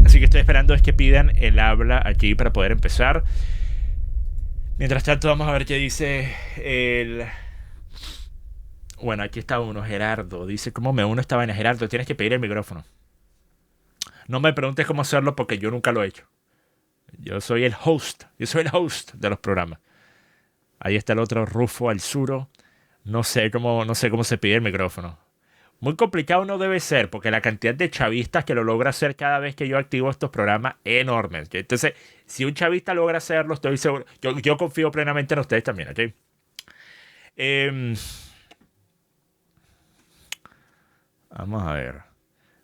Así que estoy esperando es que pidan el habla aquí para poder empezar. Mientras tanto, vamos a ver qué dice el... Bueno, aquí está uno, Gerardo. Dice, ¿cómo me uno esta vaina? Gerardo, tienes que pedir el micrófono. No me preguntes cómo hacerlo porque yo nunca lo he hecho. Yo soy el host de los programas. Ahí está el otro, Rufo Alzuro. No sé cómo se pide el micrófono. Muy complicado no debe ser, porque la cantidad de chavistas que lo logra hacer cada vez que yo activo estos programas es enorme. ¿Okay? Entonces, si un chavista logra hacerlo, estoy seguro. Yo confío plenamente en ustedes también, ¿ok? Vamos a ver.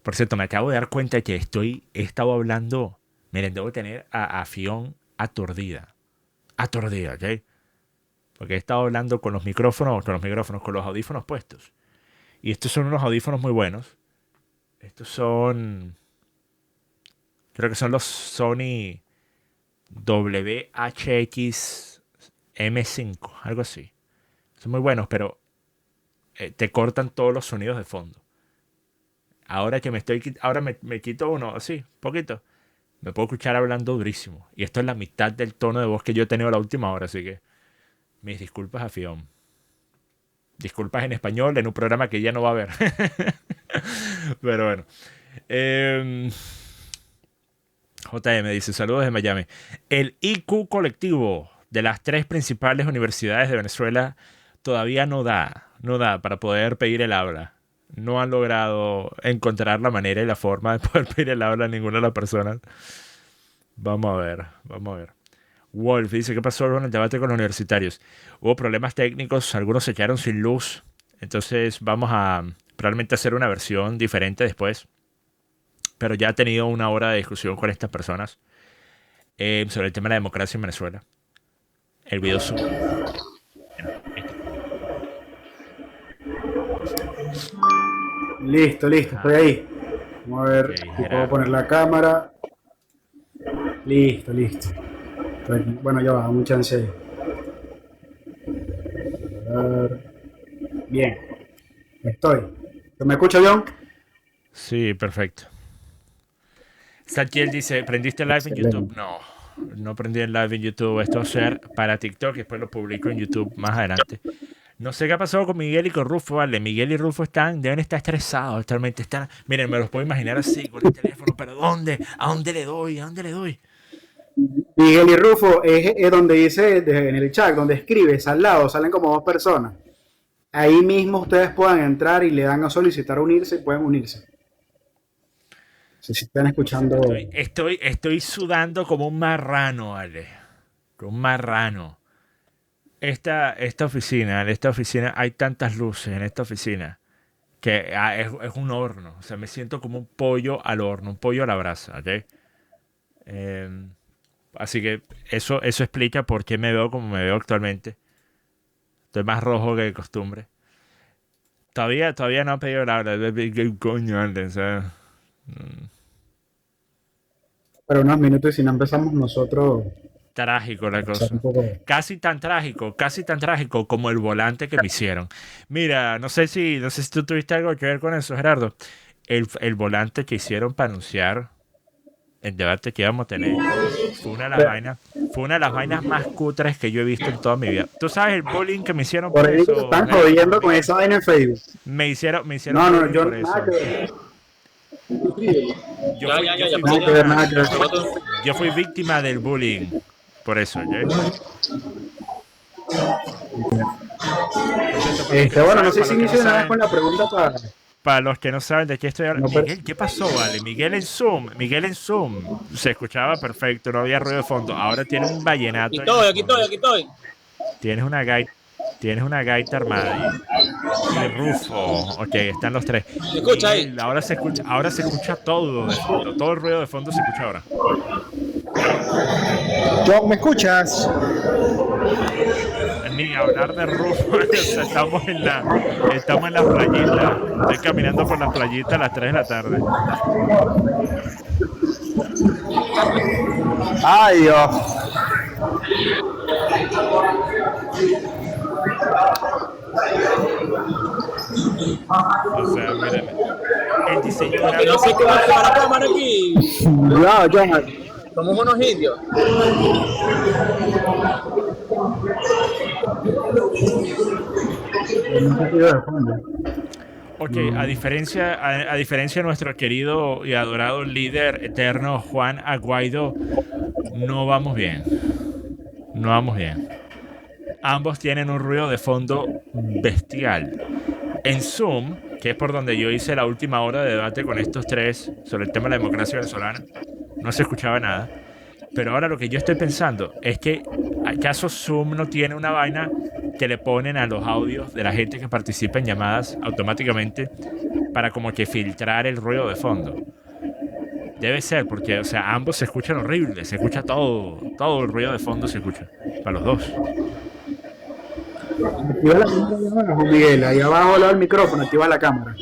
Por cierto, me acabo de dar cuenta que he estado hablando. Miren, debo tener a Fion aturdida. Aturdida, ¿ok? Porque he estado hablando con los audífonos puestos. Y estos son unos audífonos muy buenos. Estos son... Creo que son los Sony WHX M5, algo así. Son muy buenos, pero te cortan todos los sonidos de fondo. Ahora me quito uno así, poquito. Me puedo escuchar hablando durísimo. Y esto es la mitad del tono de voz que yo he tenido la última hora, así que... Mis disculpas a Fion. Disculpas en español en un programa que ya no va a haber. Pero bueno. JM dice, saludos de Miami. El IQ colectivo de las 3 principales universidades de Venezuela todavía no da para poder pedir el habla. No han logrado encontrar la manera y la forma de poder pedir el habla a ninguna de las personas. Vamos a ver. Wolf dice, ¿qué pasó con el debate con los universitarios? Hubo problemas técnicos, algunos se quedaron sin luz. Entonces vamos a probablemente hacer una versión diferente después. Pero ya he tenido una hora de discusión con estas personas sobre el tema de la democracia en Venezuela. El video sube. Listo, estoy ahí. Vamos a ver si puedo poner la cámara. Listo. Bueno, ya va, mucha chance. Bien. Estoy. ¿Me escucha, John? Sí, perfecto. Saquiel dice, ¿prendiste el live en YouTube? No prendí el live en YouTube. Esto va a ser para TikTok y después lo publico en YouTube más adelante. No sé qué ha pasado con Miguel y con Rufo, ¿vale? Miguel y Rufo deben estar estresados actualmente. Miren, me los puedo imaginar así con el teléfono, pero ¿dónde? ¿A dónde le doy? Miguel y Rufo es donde dice en el chat, donde escribes al lado, salen como 2 personas. Ahí mismo ustedes puedan entrar y le dan a solicitar unirse y pueden unirse. Si están escuchando. Estoy sudando como un marrano, ¿vale? Como un marrano. Esta oficina hay tantas luces en esta oficina que es un horno. O sea, me siento como un pollo al horno, un pollo a la brasa, ¿ok? Así que eso explica por qué me veo como me veo actualmente. Estoy más rojo que de costumbre. Todavía no han pedido la hora. ¿Qué coño antes? ¿Sabes? Pero unos minutos y si no empezamos nosotros. Trágico la cosa. Casi tan trágico como el volante que me hicieron. Mira, no sé si tú tuviste algo que ver con eso, Gerardo. El volante que hicieron para anunciar el debate que íbamos a tener fue una de las vainas más cutres que yo he visto en toda mi vida. ¿Tú sabes el bullying que me hicieron por eso? Están jodiendo con esa vaina en Facebook. Me hicieron no, yo por eso. Yo fui víctima del bullying. Por eso, bueno, no sé si inicio nada con la pregunta para los que no saben de qué estoy hablando. Miguel, ¿qué pasó, vale? Miguel en Zoom se escuchaba perfecto, no había ruido de fondo. Ahora tiene un vallenato. Aquí estoy. Tienes una gaita armada ahí. Rufo, ok, están los 3. ¿Se escucha ahí? Ahora se escucha todo de fondo. Todo el ruido de fondo se escucha ahora. John, ¿me escuchas? Ni hablar de Rufo. Estamos en las playitas. Estoy caminando por las playitas a las 3 de la tarde. Ay, Dios. O sea, miren. el diseño Porque no sé qué va a hacer la cámara aquí. Cuidado, John. Somos unos indios. Ok, a diferencia de nuestro querido y adorado líder eterno Juan Aguaido, no vamos bien. No vamos bien. Ambos tienen un ruido de fondo bestial. En Zoom, que es por donde yo hice la última hora de debate con estos tres sobre el tema de la democracia venezolana, no se escuchaba nada. Pero ahora lo que yo estoy pensando es que, ¿acaso Zoom no tiene una vaina que le ponen a los audios de la gente que participa en llamadas automáticamente para como que filtrar el ruido de fondo? Debe ser, porque, o sea, ambos se escuchan horribles, se escucha todo el ruido de fondo se escucha, para los dos. Activa la cámara ahí abajo, Miguel. Ahí abajo al lado del micrófono, activa la cámara.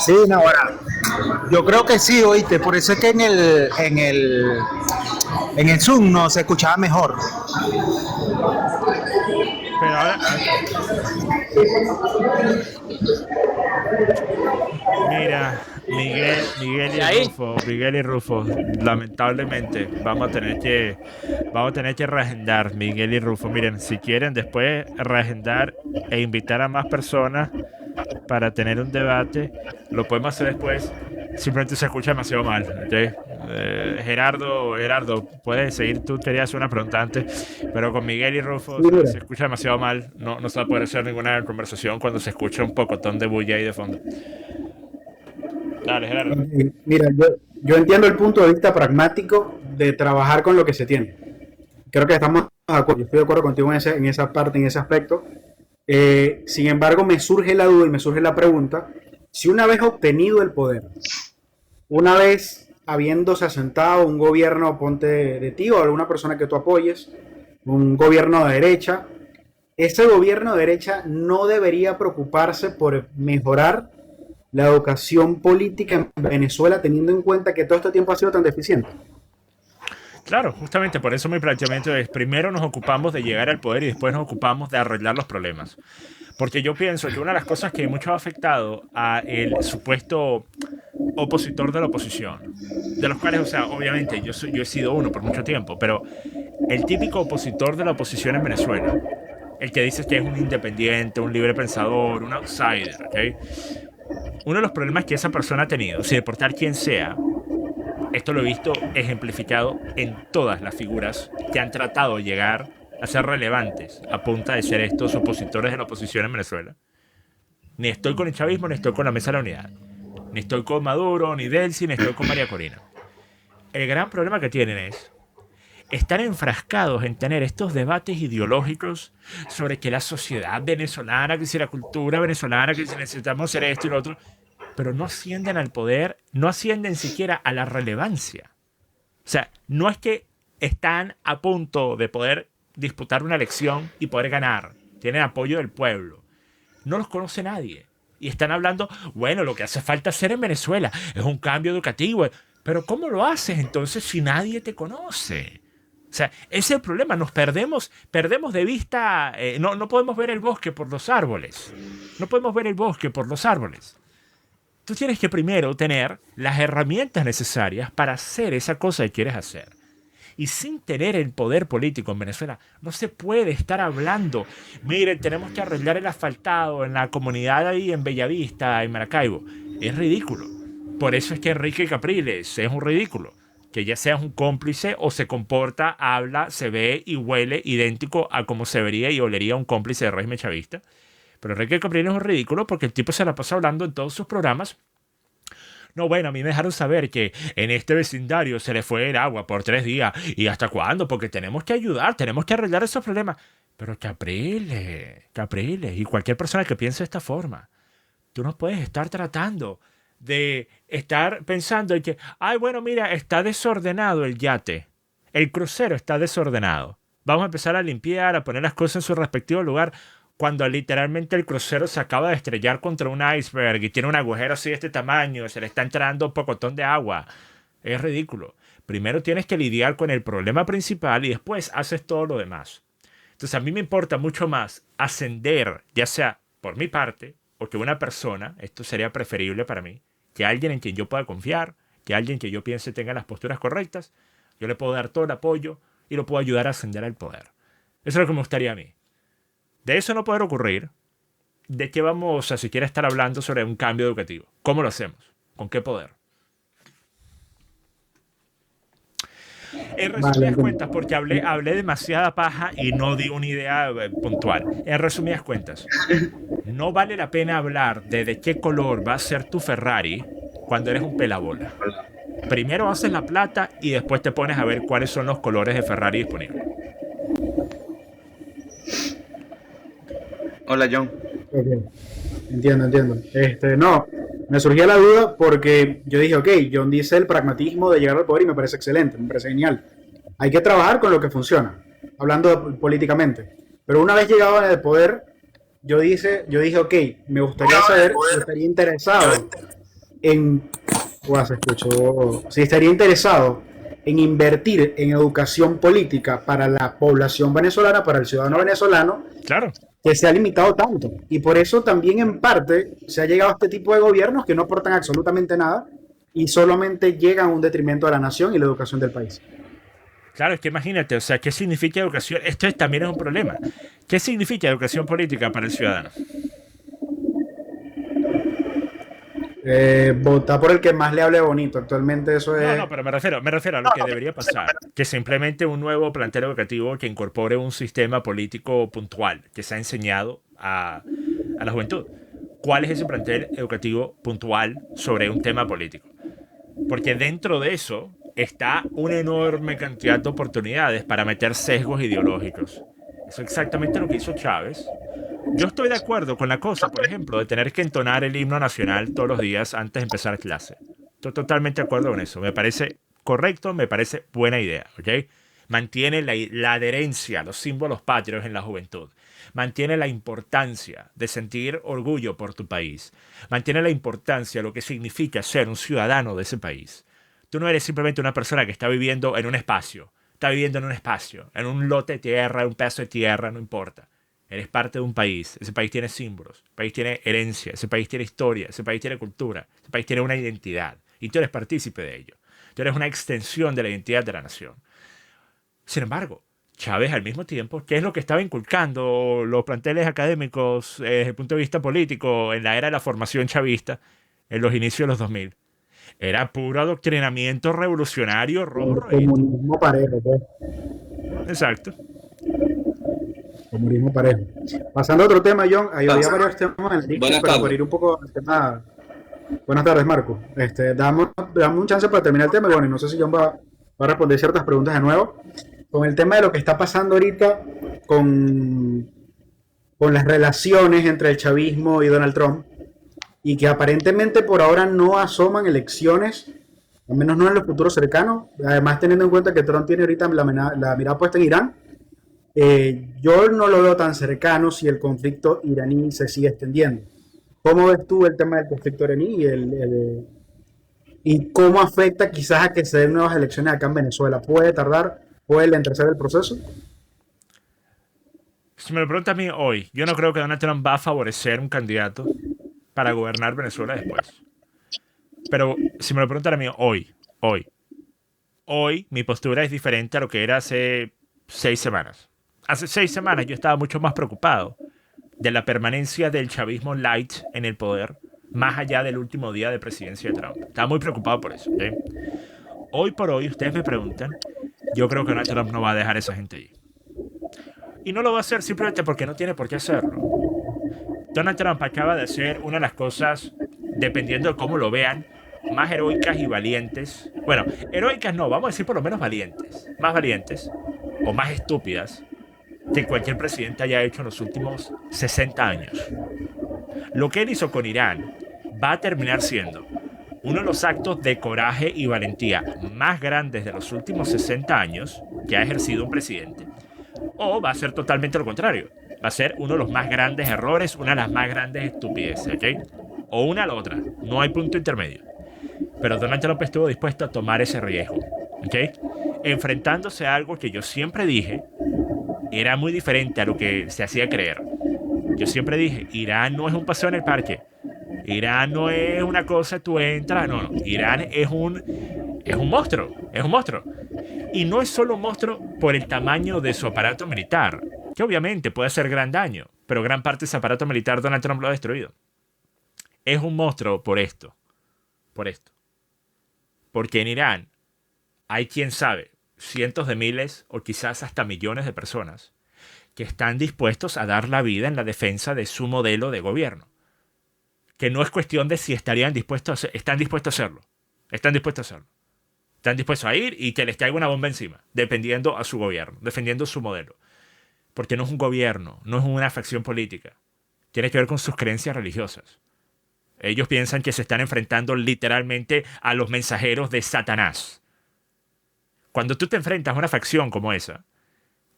Sí, no, ahora. Yo creo que sí, oíste. Por eso es que en el Zoom no se escuchaba mejor. Pero ahora, mira, Miguel y Rufo, lamentablemente vamos a tener que reagendar Miguel y Rufo. Miren, si quieren después reagendar e invitar a más personas para tener un debate, lo podemos hacer después. Simplemente se escucha demasiado mal. ¿Okay? Gerardo, puedes seguir. Tú querías hacer una pregunta antes, pero con Miguel y Rufo se escucha demasiado mal. No se va a poder hacer ninguna conversación cuando se escucha un pocotón de bulla ahí de fondo. Dale, Gerardo. Mira, yo entiendo el punto de vista pragmático de trabajar con lo que se tiene. Creo que estamos de acuerdo. Yo estoy de acuerdo contigo en esa parte, en ese aspecto. Sin embargo, me surge la duda y me surge la pregunta: si una vez obtenido el poder, una vez habiéndose asentado un gobierno, ponte de ti o alguna persona que tú apoyes, un gobierno de derecha, ese gobierno de derecha no debería preocuparse por mejorar la educación política en Venezuela, teniendo en cuenta que todo este tiempo ha sido tan deficiente. Claro, justamente por eso mi planteamiento es: primero nos ocupamos de llegar al poder y después nos ocupamos de arreglar los problemas. Porque yo pienso que una de las cosas que mucho ha afectado a el supuesto opositor de la oposición, de los cuales, o sea, obviamente yo he sido uno por mucho tiempo, pero el típico opositor de la oposición en Venezuela, el que dice que es un independiente, un libre pensador, un outsider, ¿ok? Uno de los problemas que esa persona ha tenido, sin importar quién sea, esto lo he visto ejemplificado en todas las figuras que han tratado de llegar a ser relevantes a punta de ser estos opositores de la oposición en Venezuela. Ni estoy con el chavismo, ni estoy con la Mesa de la Unidad. Ni estoy con Maduro, ni Delcy, ni estoy con María Corina. El gran problema que tienen es estar enfrascados en tener estos debates ideológicos sobre que la sociedad venezolana, que si la cultura venezolana, que si necesitamos hacer esto y lo otro, pero no ascienden al poder, no ascienden siquiera a la relevancia. O sea, no es que están a punto de poder disputar una elección y poder ganar. Tienen apoyo del pueblo. No los conoce nadie. Y están hablando, bueno, lo que hace falta hacer en Venezuela es un cambio educativo. Pero ¿cómo lo haces entonces si nadie te conoce? O sea, ese es el problema. Nos perdemos de vista. No podemos ver el bosque por los árboles. No podemos ver el bosque por los árboles. Tú tienes que primero tener las herramientas necesarias para hacer esa cosa que quieres hacer. Y sin tener el poder político en Venezuela, no se puede estar hablando. Miren, tenemos que arreglar el asfaltado en la comunidad ahí en Bellavista, en Maracaibo. Es ridículo. Por eso es que Enrique Capriles es un ridículo. Que ya sea un cómplice o se comporta, habla, se ve y huele idéntico a como se vería y olería un cómplice del régimen chavista. Pero Enrique Capriles es un ridículo porque el tipo se la pasa hablando en todos sus programas. No, bueno, a mí me dejaron saber que en este vecindario se le fue el agua por 3 días. ¿Y hasta cuándo? Porque tenemos que ayudar, tenemos que arreglar esos problemas. Pero Capriles, y cualquier persona que piense de esta forma, tú no puedes estar tratando de estar pensando en que, ay, bueno, mira, está desordenado el yate. El crucero está desordenado. Vamos a empezar a limpiar, a poner las cosas en su respectivo lugar, cuando literalmente el crucero se acaba de estrellar contra un iceberg y tiene un agujero así de este tamaño, se le está entrando un pocotón de agua. Es ridículo. Primero tienes que lidiar con el problema principal y después haces todo lo demás. Entonces a mí me importa mucho más ascender, ya sea por mi parte, o que una persona, esto sería preferible para mí, que alguien en quien yo pueda confiar, que alguien que yo piense tenga las posturas correctas, yo le puedo dar todo el apoyo y lo puedo ayudar a ascender al poder. Eso es lo que me gustaría a mí. De eso no poder ocurrir, ¿de qué vamos a siquiera estar hablando sobre un cambio educativo? ¿Cómo lo hacemos? ¿Con qué poder? En resumidas cuentas, porque hablé demasiada paja y no di una idea puntual. En resumidas cuentas, no vale la pena hablar de qué color va a ser tu Ferrari cuando eres un pelabola. Primero haces la plata y después te pones a ver cuáles son los colores de Ferrari disponibles. Hola, John. Ok. Entiendo. No, me surgía la duda porque yo dije, ok, John dice el pragmatismo de llegar al poder y me parece excelente, me parece genial. Hay que trabajar con lo que funciona, hablando políticamente. Pero una vez llegado al poder, yo dije, ok, me gustaría saber si estaría interesado en... se escuchó. Si estaría interesado en invertir en educación política para la población venezolana, para el ciudadano venezolano, Claro. que se ha limitado tanto. Y por eso también en parte se ha llegado a este tipo de gobiernos que no aportan absolutamente nada y solamente llegan a un detrimento de la nación y la educación del país. Claro, es que imagínate, o sea, ¿qué significa educación? También es un problema. ¿Qué significa educación política para el ciudadano? Votar por el que más le hable bonito. Actualmente eso es... No, pero me refiero a lo que debería pasar. Que se implemente un nuevo plantel educativo que incorpore un sistema político puntual que se ha enseñado a la juventud. ¿Cuál es ese plantel educativo puntual sobre un tema político? Porque dentro de eso está una enorme cantidad de oportunidades para meter sesgos ideológicos. Eso es exactamente lo que hizo Chávez. Yo estoy de acuerdo con la cosa, por ejemplo, de tener que entonar el himno nacional todos los días antes de empezar clase. Estoy totalmente de acuerdo con eso. Me parece correcto, me parece buena idea, ¿ok? Mantiene la adherencia a los símbolos patrios en la juventud. Mantiene la importancia de sentir orgullo por tu país. Mantiene la importancia de lo que significa ser un ciudadano de ese país. Tú no eres simplemente una persona que está viviendo en un espacio. Está viviendo en un espacio, en un lote de tierra, en un pedazo de tierra, no importa. Eres parte de un país. Ese país tiene símbolos. Ese país tiene herencia. Ese país tiene historia. Ese país tiene cultura. Ese país tiene una identidad. Y tú eres partícipe de ello. Tú eres una extensión de la identidad de la nación. Sin embargo, Chávez al mismo tiempo, ¿qué es lo que estaba inculcando los planteles académicos desde el punto de vista político en la era de la formación chavista, en los inicios de los 2000? Era puro adoctrinamiento revolucionario rojo. Comunismo parejo, pues. Exacto. Comunismo parejo. Pasando a otro tema, John, había varios temas en el disco, Buenas pero tardes. por ir un poco al tema. Buenas tardes, Marco. Damos un chance para terminar el tema. Y bueno, y no sé si John va a responder ciertas preguntas de nuevo. Con el tema de lo que está pasando ahorita con las relaciones entre el chavismo y Donald Trump, y que aparentemente por ahora no asoman elecciones, al menos no en el futuro cercano. Además, teniendo en cuenta que Trump tiene ahorita la mirada puesta en Irán. Yo no lo veo tan cercano si el conflicto iraní se sigue extendiendo. ¿Cómo ves tú el tema del conflicto iraní y cómo afecta quizás a que se den nuevas elecciones acá en Venezuela? ¿Puede tardar? ¿Puede lentecer el proceso? Si me lo pregunta a mí hoy, yo no creo que Donald Trump va a favorecer un candidato para gobernar Venezuela después. Pero si me lo preguntan a mí hoy mi postura es diferente a lo que era hace 6 semanas. Hace 6 semanas yo estaba mucho más preocupado de la permanencia del chavismo light en el poder, más allá del último día de presidencia de Trump. Estaba muy preocupado por eso. ¿Okay? Hoy por hoy, ustedes me preguntan, yo creo que Donald Trump no va a dejar a esa gente allí. Y no lo va a hacer simplemente porque no tiene por qué hacerlo. Donald Trump acaba de hacer una de las cosas, dependiendo de cómo lo vean, más heroicas y valientes. Bueno, heroicas no, vamos a decir por lo menos valientes. Más valientes o más estúpidas que cualquier presidente haya hecho en los últimos 60 años. Lo que él hizo con Irán va a terminar siendo uno de los actos de coraje y valentía más grandes de los últimos 60 años que ha ejercido un presidente. O va a ser totalmente lo contrario. Va a ser uno de los más grandes errores, una de las más grandes estupideces, ¿ok? O una a la otra. No hay punto intermedio. Pero Donald Trump estuvo dispuesto a tomar ese riesgo, ¿ok? Enfrentándose a algo que yo siempre dije era muy diferente a lo que se hacía creer. ¿Ok? Yo siempre dije, Irán no es un paseo en el parque. Irán no es una cosa, tú entras. No, no. Irán es un monstruo. Es un monstruo. Y no es solo un monstruo por el tamaño de su aparato militar, que obviamente puede hacer gran daño, pero gran parte de ese aparato militar Donald Trump lo ha destruido. Es un monstruo por esto. Por esto. Porque en Irán hay, quién sabe, cientos de miles o quizás hasta millones de personas que están dispuestos a dar la vida en la defensa de su modelo de gobierno. Que no es cuestión de si estarían dispuestos a hacerlo. Están dispuestos a hacerlo. Están dispuestos a hacerlo. Están dispuestos a ir y que les caiga una bomba encima, dependiendo a su gobierno, defendiendo su modelo. Porque no es un gobierno, no es una facción política. Tiene que ver con sus creencias religiosas. Ellos piensan que se están enfrentando literalmente a los mensajeros de Satanás. Cuando tú te enfrentas a una facción como esa,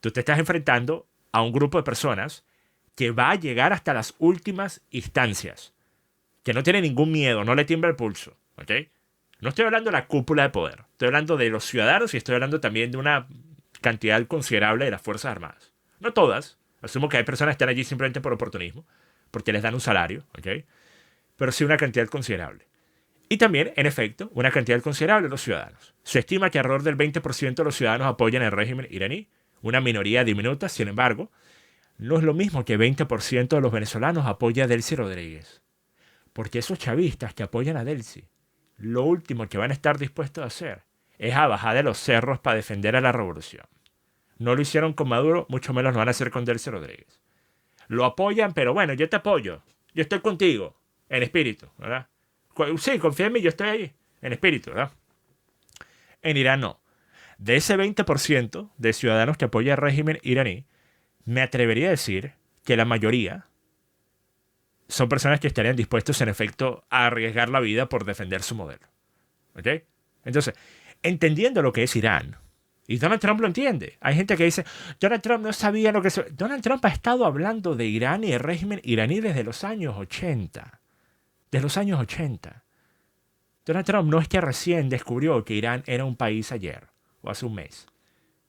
tú te estás enfrentando a un grupo de personas que va a llegar hasta las últimas instancias. Que no tiene ningún miedo, no le tiembla el pulso. ¿Ok? No estoy hablando de la cúpula de poder. Estoy hablando de los ciudadanos y estoy hablando también de una cantidad considerable de las Fuerzas Armadas. No todas. Asumo que hay personas que están allí simplemente por oportunismo, porque les dan un salario. ¿Ok? Pero sí una cantidad considerable. Y también, en efecto, una cantidad considerable de los ciudadanos. Se estima que alrededor del 20% de los ciudadanos apoyan el régimen iraní. Una minoría diminuta, sin embargo, no es lo mismo que 20% de los venezolanos apoya a Delcy Rodríguez. Porque esos chavistas que apoyan a Delcy, lo último que van a estar dispuestos a hacer es a bajar de los cerros para defender a la revolución. No lo hicieron con Maduro, mucho menos lo van a hacer con Delcy Rodríguez. Lo apoyan, pero bueno, yo te apoyo. Yo estoy contigo, en espíritu, ¿verdad? Sí, confía en mí, yo estoy ahí, en espíritu, ¿verdad? En Irán no. De ese 20% de ciudadanos que apoya el régimen iraní, me atrevería a decir que la mayoría son personas que estarían dispuestos, en efecto, a arriesgar la vida por defender su modelo. ¿Ok? Entonces, entendiendo lo que es Irán, y Donald Trump lo entiende. Hay gente que dice, Donald Trump no sabía lo que... Donald Trump ha estado hablando de Irán y el régimen iraní desde los años 80. De los años 80. Donald Trump no es que recién descubrió que Irán era un país ayer, o hace un mes.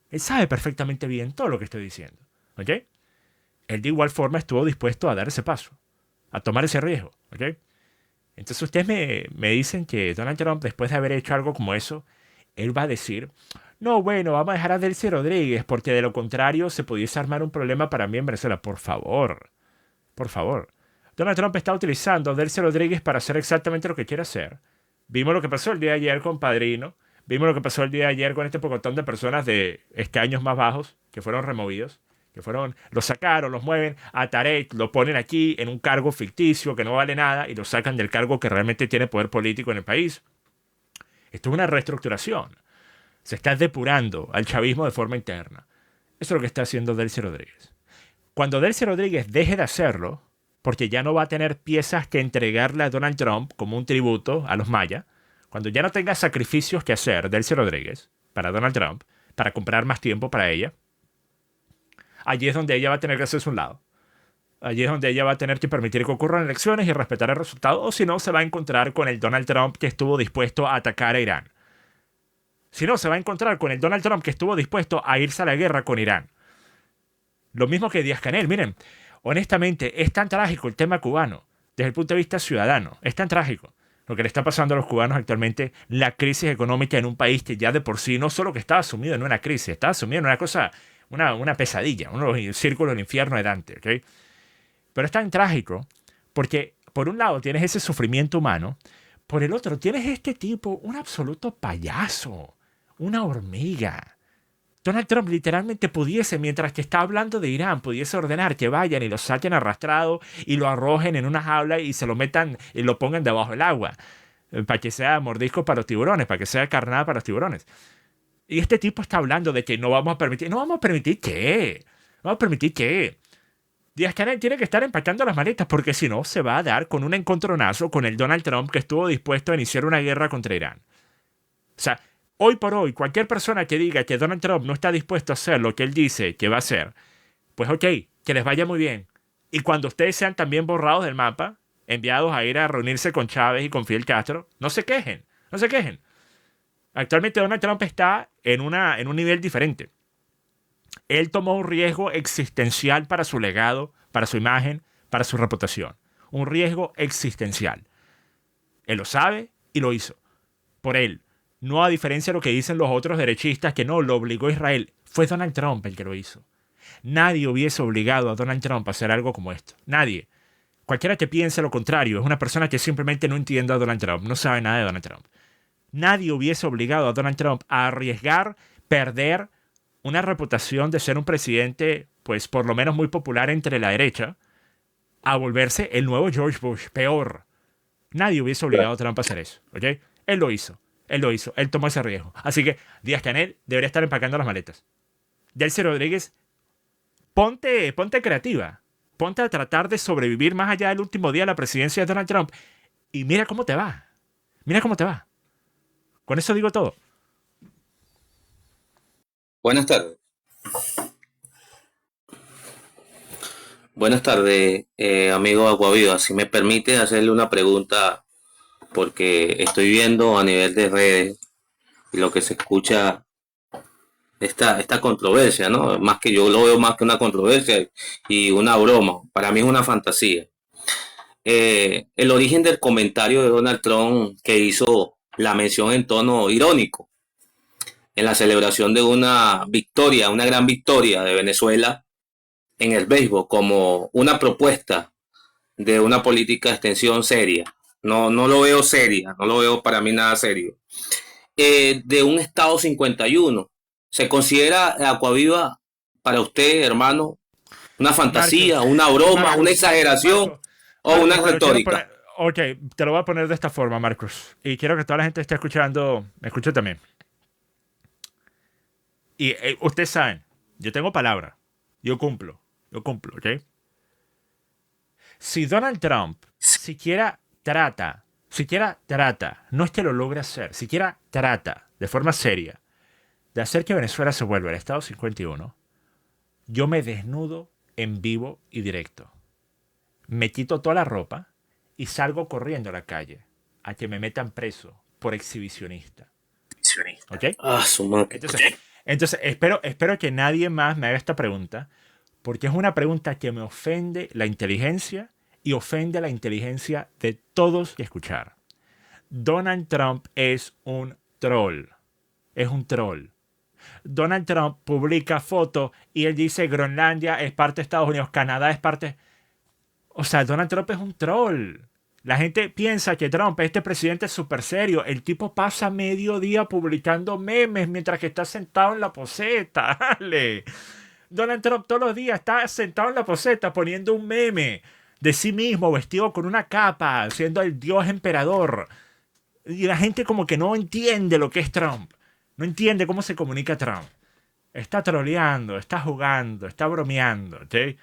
Él sabe perfectamente bien todo lo que estoy diciendo. ¿Ok? Él de igual forma estuvo dispuesto a dar ese paso, a tomar ese riesgo. ¿Ok? Entonces ustedes me dicen que Donald Trump, después de haber hecho algo como eso, él va a decir, no, bueno, vamos a dejar a Delcy Rodríguez, porque de lo contrario se pudiese armar un problema para mí en Venezuela. Por favor, por favor. Donald Trump está utilizando a Delcy Rodríguez para hacer exactamente lo que quiere hacer. Vimos lo que pasó el día de ayer con Padrino. Vimos lo que pasó el día de ayer con este pocotón de personas de escaños más bajos que fueron removidos. Los sacaron, los mueven a Tarek, lo ponen aquí en un cargo ficticio que no vale nada y lo sacan del cargo que realmente tiene poder político en el país. Esto es una reestructuración. Se está depurando al chavismo de forma interna. Eso es lo que está haciendo Delcy Rodríguez. Cuando Delcy Rodríguez deje de hacerlo, porque ya no va a tener piezas que entregarle a Donald Trump como un tributo a los mayas, cuando ya no tenga sacrificios que hacer Delcy Rodríguez para Donald Trump, para comprar más tiempo para ella, allí es donde ella va a tener que hacerse un lado. Allí es donde ella va a tener que permitir que ocurran elecciones y respetar el resultado, o si no, se va a encontrar con el Donald Trump que estuvo dispuesto a atacar a Irán. Si no, se va a encontrar con el Donald Trump que estuvo dispuesto a irse a la guerra con Irán. Lo mismo que Díaz-Canel. Miren, honestamente, es tan trágico el tema cubano, desde el punto de vista ciudadano. Es tan trágico lo que le está pasando a los cubanos actualmente, la crisis económica en un país que ya de por sí, no solo que estaba sumido en una crisis, estaba sumido en una cosa, una pesadilla, un círculo del infierno de Dante, ¿ok? Pero es tan trágico porque, por un lado, tienes ese sufrimiento humano, por el otro, tienes este tipo, un absoluto payaso, una hormiga. Donald Trump literalmente pudiese, mientras que está hablando de Irán, pudiese ordenar que vayan y lo saquen arrastrado y lo arrojen en una jaula y se lo metan y lo pongan debajo del agua, para que sea mordisco para los tiburones, para que sea carnada para los tiburones. Y este tipo está hablando de que no vamos a permitir. ¿No vamos a permitir qué? ¿No vamos a permitir qué? Díaz-Canel tiene que estar empacando las maletas porque si no se va a dar con un encontronazo con el Donald Trump que estuvo dispuesto a iniciar una guerra contra Irán. O sea, hoy por hoy, cualquier persona que diga que Donald Trump no está dispuesto a hacer lo que él dice que va a hacer, pues ok, que les vaya muy bien. Y cuando ustedes sean también borrados del mapa, enviados a ir a reunirse con Chávez y con Fidel Castro, no se quejen, no se quejen. Actualmente Donald Trump está en un nivel diferente. Él tomó un riesgo existencial para su legado, para su imagen, para su reputación. Un riesgo existencial. Él lo sabe y lo hizo. Por él. No a diferencia de lo que dicen los otros derechistas que no, lo obligó Israel. Fue Donald Trump el que lo hizo. Nadie hubiese obligado a Donald Trump a hacer algo como esto. Nadie. Cualquiera que piense lo contrario es una persona que simplemente no entiende a Donald Trump, no sabe nada de Donald Trump. Nadie hubiese obligado a Donald Trump a arriesgar, perder una reputación de ser un presidente, pues por lo menos muy popular entre la derecha, a volverse el nuevo George Bush, peor. Nadie hubiese obligado a Trump a hacer eso, ¿ok? Él lo hizo, él tomó ese riesgo. Así que Díaz-Canel debería estar empacando las maletas. Delcy Rodríguez, ponte creativa. Ponte a tratar de sobrevivir más allá del último día de la presidencia de Donald Trump. Y mira cómo te va. Mira cómo te va. Con eso digo todo. Buenas tardes. Buenas tardes, amigo Aguaviva. Si me permite hacerle una pregunta, porque estoy viendo a nivel de redes y lo que se escucha esta controversia, ¿no? Más que yo lo veo más que una controversia y una broma. Para mí es una fantasía. El origen del comentario de Donald Trump que hizo la mención en tono irónico en la celebración de una victoria, una gran victoria de Venezuela en el béisbol como una propuesta de una política de extensión seria. No lo veo seria, no lo veo para mí nada serio. De un estado 51. ¿Se considera Acuaviva para usted, hermano, una fantasía, Marcos, una broma, Marcos, una exageración Marcos, o una pero quiero retórica? ok, te lo voy a poner de esta forma, Marcos. Y quiero que toda la gente esté escuchando, me escuche también. Y ustedes saben, yo tengo palabra. Yo cumplo, ¿ok? Si Donald Trump siquiera trata, no es que lo logre hacer, siquiera trata de forma seria de hacer que Venezuela se vuelva el Estado 51, yo me desnudo en vivo y directo. Me quito toda la ropa y salgo corriendo a la calle a que me metan preso por exhibicionista. ¿Ok? Ah, su madre. Entonces espero que nadie más me haga esta pregunta, porque es una pregunta que me ofende la inteligencia y ofende la inteligencia de todos que escuchar. Donald Trump es un troll. Es un troll. Donald Trump publica fotos y él dice Groenlandia es parte de Estados Unidos, Canadá es parte... O sea, Donald Trump es un troll. La gente piensa que Trump, este presidente es súper serio. El tipo pasa medio día publicando memes mientras que está sentado en la poseta. Dale. Donald Trump todos los días está sentado en la poseta poniendo un meme de sí mismo, vestido con una capa, siendo el dios emperador. Y la gente como que no entiende lo que es Trump. No entiende cómo se comunica Trump. Está troleando, está jugando, está bromeando, ¿ok?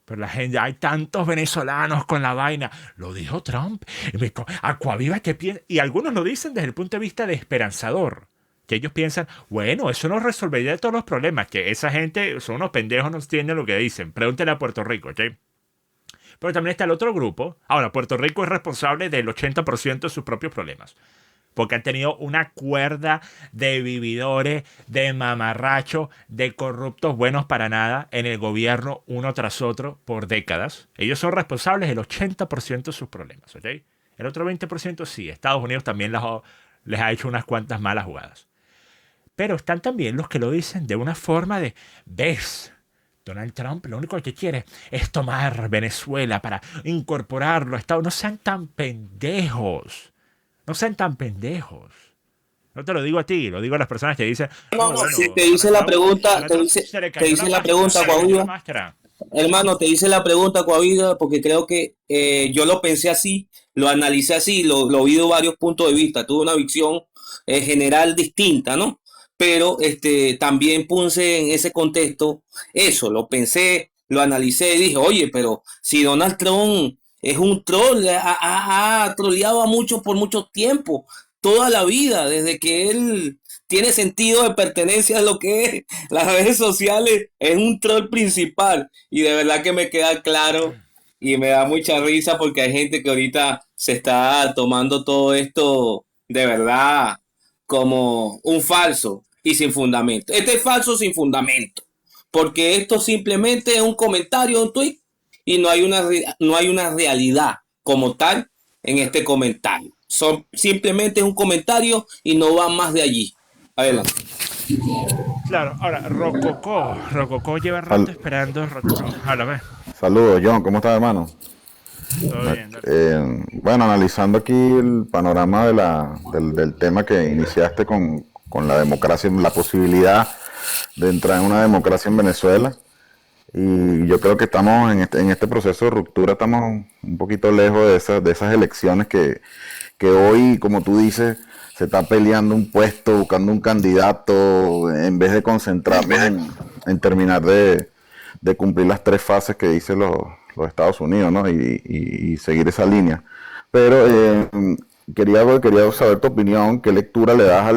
Pero la gente, hay tantos venezolanos con la vaina. Lo dijo Trump. Acuaviva, ¿qué piensa? Y algunos lo dicen desde el punto de vista de esperanzador. Que ellos piensan, bueno, eso nos resolvería todos los problemas. Que esa gente son unos pendejos, no entienden lo que dicen. Pregúntele a Puerto Rico, ¿ok? Pero también está el otro grupo. Ahora, Puerto Rico es responsable del 80% de sus propios problemas. Porque han tenido una cuerda de vividores, de mamarrachos, de corruptos buenos para nada en el gobierno uno tras otro por décadas. Ellos son responsables del 80% de sus problemas, ¿ok? El otro 20% sí. Estados Unidos también les ha hecho unas cuantas malas jugadas. Pero están también los que lo dicen de una forma de, ¿ves? Donald Trump lo único que quiere es tomar Venezuela para incorporarlo a Estados Unidos. No sean tan pendejos. No sean tan pendejos. No te lo digo a ti, lo digo a las personas que dicen... No, te hice la pregunta, te hice la pregunta, Coahuila. Hermano, te hice la pregunta, Coahuila, porque creo que yo lo pensé así, lo analicé así, lo vi de varios puntos de vista. Tuve una visión general distinta, ¿no? Pero también puse en ese contexto eso, lo pensé, lo analicé y dije, oye, pero si Donald Trump es un troll, ha troleado a muchos por mucho tiempo, toda la vida, desde que él tiene sentido de pertenencia a lo que es las redes sociales, es un troll principal. Y de verdad que me queda claro y me da mucha risa porque hay gente que ahorita se está tomando todo esto de verdad como un falso y sin fundamento. Este es falso sin fundamento, porque esto simplemente es un comentario, un tweet, y no hay una realidad como tal en este comentario. Simplemente es un comentario y no va más de allí. Adelante. Claro, ahora, Rococó lleva rato esperando, Rococó. Háblame. Saludos, John, ¿cómo estás, hermano? Todo bien, dale. Bueno, analizando aquí el panorama del tema que iniciaste con la democracia, la posibilidad de entrar en una democracia en Venezuela. Y yo creo que estamos en este proceso de ruptura, estamos un poquito lejos de esas elecciones que hoy, como tú dices, se está peleando un puesto, buscando un candidato, en vez de concentrarnos en terminar de cumplir las 3 fases que dicen los Estados Unidos, ¿no? Y seguir esa línea. Pero quería saber tu opinión, qué lectura le das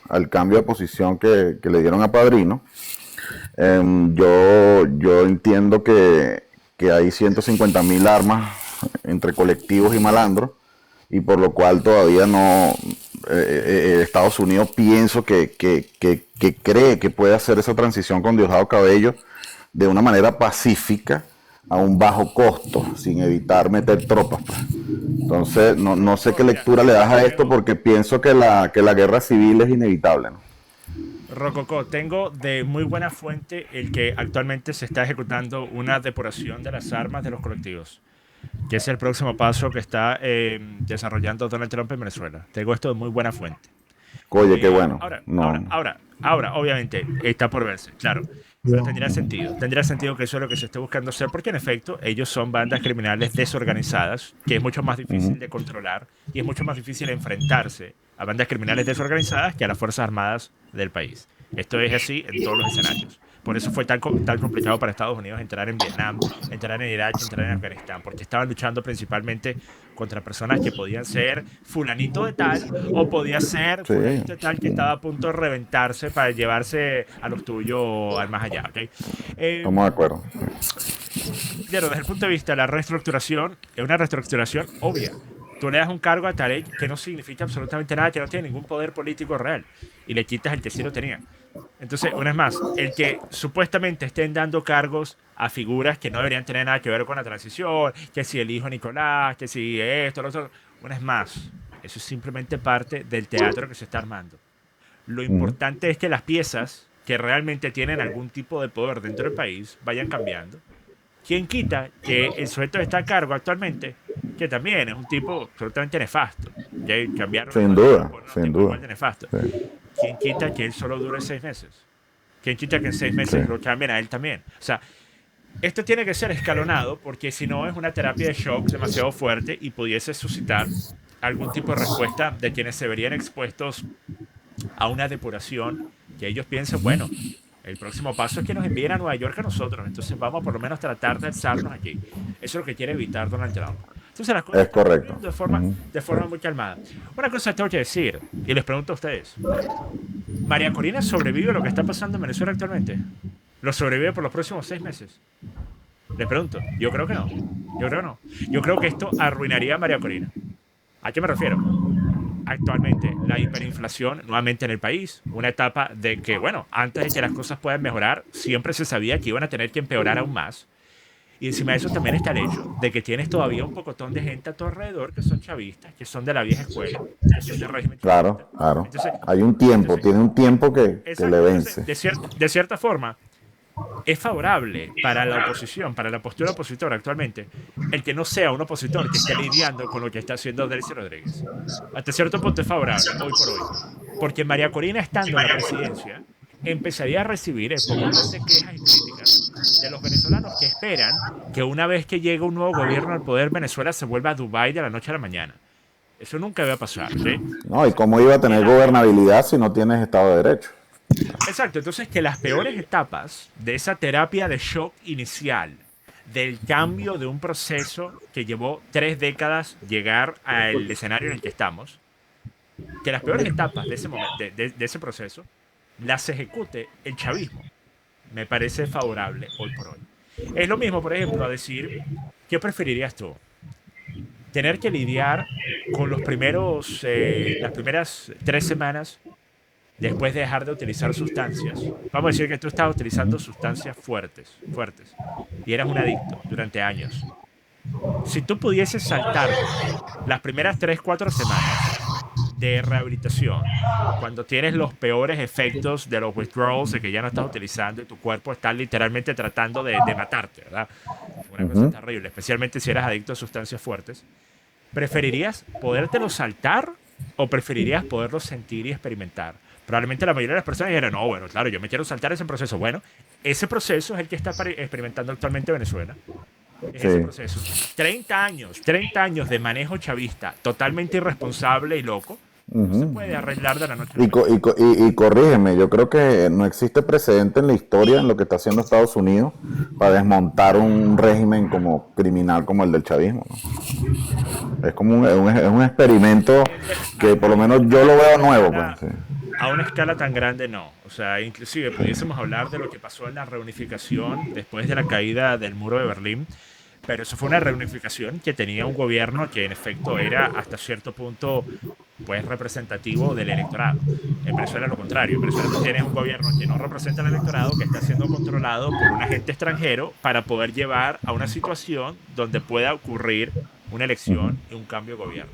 al cambio de posición que le dieron a Padrino. Yo entiendo que hay 150.000 armas entre colectivos y malandros, y por lo cual todavía no, Estados Unidos pienso que cree que puede hacer esa transición con Diosdado Cabello de una manera pacífica, a un bajo costo, sin evitar meter tropas, pues. Entonces, no sé qué lectura le das a esto, porque pienso que la guerra civil es inevitable, ¿no? Rococó, tengo de muy buena fuente el que actualmente se está ejecutando una depuración de las armas de los colectivos, que es el próximo paso que está desarrollando Donald Trump en Venezuela. Tengo esto de muy buena fuente. Oye, qué bueno. Ahora, obviamente, está por verse, claro. Pero tendría sentido que eso es lo que se esté buscando hacer, porque en efecto, ellos son bandas criminales desorganizadas, que es mucho más difícil de controlar y es mucho más difícil enfrentarse a bandas criminales desorganizadas que a las Fuerzas Armadas del país. Esto es así en todos los escenarios. Por eso fue tan complicado para Estados Unidos entrar en Vietnam, entrar en Irak, entrar en Afganistán, porque estaban luchando principalmente contra personas que podían ser fulanito de tal, o podía ser fulanito de tal que estaba a punto de reventarse para llevarse a los tuyos al más allá. ¿Okay? Estamos de acuerdo. Claro, desde el punto de vista de la reestructuración, es una reestructuración obvia. Tú le das un cargo a Tarek que no significa absolutamente nada, que no tiene ningún poder político real, y le quitas el que sí lo tenía. Entonces, una vez más, el que supuestamente estén dando cargos a figuras que no deberían tener nada que ver con la transición, que si el hijo Nicolás, que si esto, lo otro, una vez más, eso es simplemente parte del teatro que se está armando. Lo importante es que las piezas que realmente tienen algún tipo de poder dentro del país vayan cambiando. ¿Quién quita que el sujeto está a cargo actualmente, que también es un tipo absolutamente nefasto? Ya cambiaron sin duda. Nefasto. Sí. ¿Quién quita que él solo dure 6 meses? ¿Quién quita que en 6 meses lo cambien a él también? O sea, esto tiene que ser escalonado, porque si no es una terapia de shock demasiado fuerte y pudiese suscitar algún tipo de respuesta de quienes se verían expuestos a una depuración que ellos piensen, bueno, el próximo paso es que nos envíen a Nueva York a nosotros, entonces vamos a por lo menos tratar de alzarnos aquí. Eso es lo que quiere evitar Donald Trump. Entonces las cosas es correcto. De forma muy calmada. Una cosa tengo que decir, y les pregunto a ustedes, ¿María Corina sobrevive a lo que está pasando en Venezuela actualmente? ¿Lo sobrevive por los próximos 6 meses? Les pregunto, yo creo que no. Yo creo que esto arruinaría a María Corina. ¿A qué me refiero? Actualmente, la hiperinflación nuevamente en el país, una etapa de que, bueno, antes de que las cosas puedan mejorar, siempre se sabía que iban a tener que empeorar aún más. Y encima de eso también está el hecho de que tienes todavía un pocotón de gente a tu alrededor que son chavistas, que son de la vieja escuela, que son del régimen chavista. Claro. Entonces, hay un tiempo, tiene un tiempo que le vence. De cierta forma, es favorable para la oposición, para la postura opositora actualmente, el que no sea un opositor que esté lidiando con lo que está haciendo Delcy Rodríguez. Hasta cierto punto es favorable, hoy por hoy. Porque María Corina, estando en la presidencia, empezaría a recibir el pocotón de quejas y críticas de los venezolanos que esperan que una vez que llegue un nuevo gobierno al poder, Venezuela se vuelva a Dubái de la noche a la mañana. Eso nunca va a pasar, ¿sí? No, ¿y cómo iba a tener gobernabilidad si no tienes Estado de Derecho? Exacto, entonces que las peores etapas de esa terapia de shock inicial, del cambio de un proceso que llevó 3 décadas llegar al escenario en el que estamos, que las peores etapas de ese momento, de ese proceso, las ejecute el chavismo, me parece favorable hoy por hoy. Es lo mismo, por ejemplo, a decir, ¿qué preferirías tú? Tener que lidiar con las primeras 3 semanas después de dejar de utilizar sustancias, vamos a decir que tú estabas utilizando sustancias fuertes, y eras un adicto durante años. Si tú pudieses saltarte las primeras 3, 4 semanas de rehabilitación, cuando tienes los peores efectos de los withdrawals, de que ya no estás utilizando y tu cuerpo está literalmente tratando de matarte, ¿verdad? Una cosa terrible, especialmente si eres adicto a sustancias fuertes. ¿Preferirías podértelo saltar o preferirías poderlo sentir y experimentar? Probablemente la mayoría de las personas dijeran, no, bueno, claro, yo me quiero saltar ese proceso. Bueno, ese proceso es el que está experimentando actualmente Venezuela. Es ese Sí. proceso. 30 años de manejo chavista, totalmente irresponsable y loco, no se puede arreglar de la noche a la mañana. Y corrígeme, yo creo que no existe precedente en la historia en lo que está haciendo Estados Unidos para desmontar un régimen como criminal como el del chavismo, ¿no? Es como es un experimento que por lo menos yo lo veo nuevo. Pues, sí. A una escala tan grande no. O sea, inclusive pudiésemos hablar de lo que pasó en la reunificación después de la caída del muro de Berlín, pero eso fue una reunificación que tenía un gobierno que en efecto era hasta cierto punto pues representativo del electorado. En Venezuela es lo contrario. En Venezuela tú tienes un gobierno que no representa al electorado, que está siendo controlado por un agente extranjero para poder llevar a una situación donde pueda ocurrir una elección y un cambio de gobierno.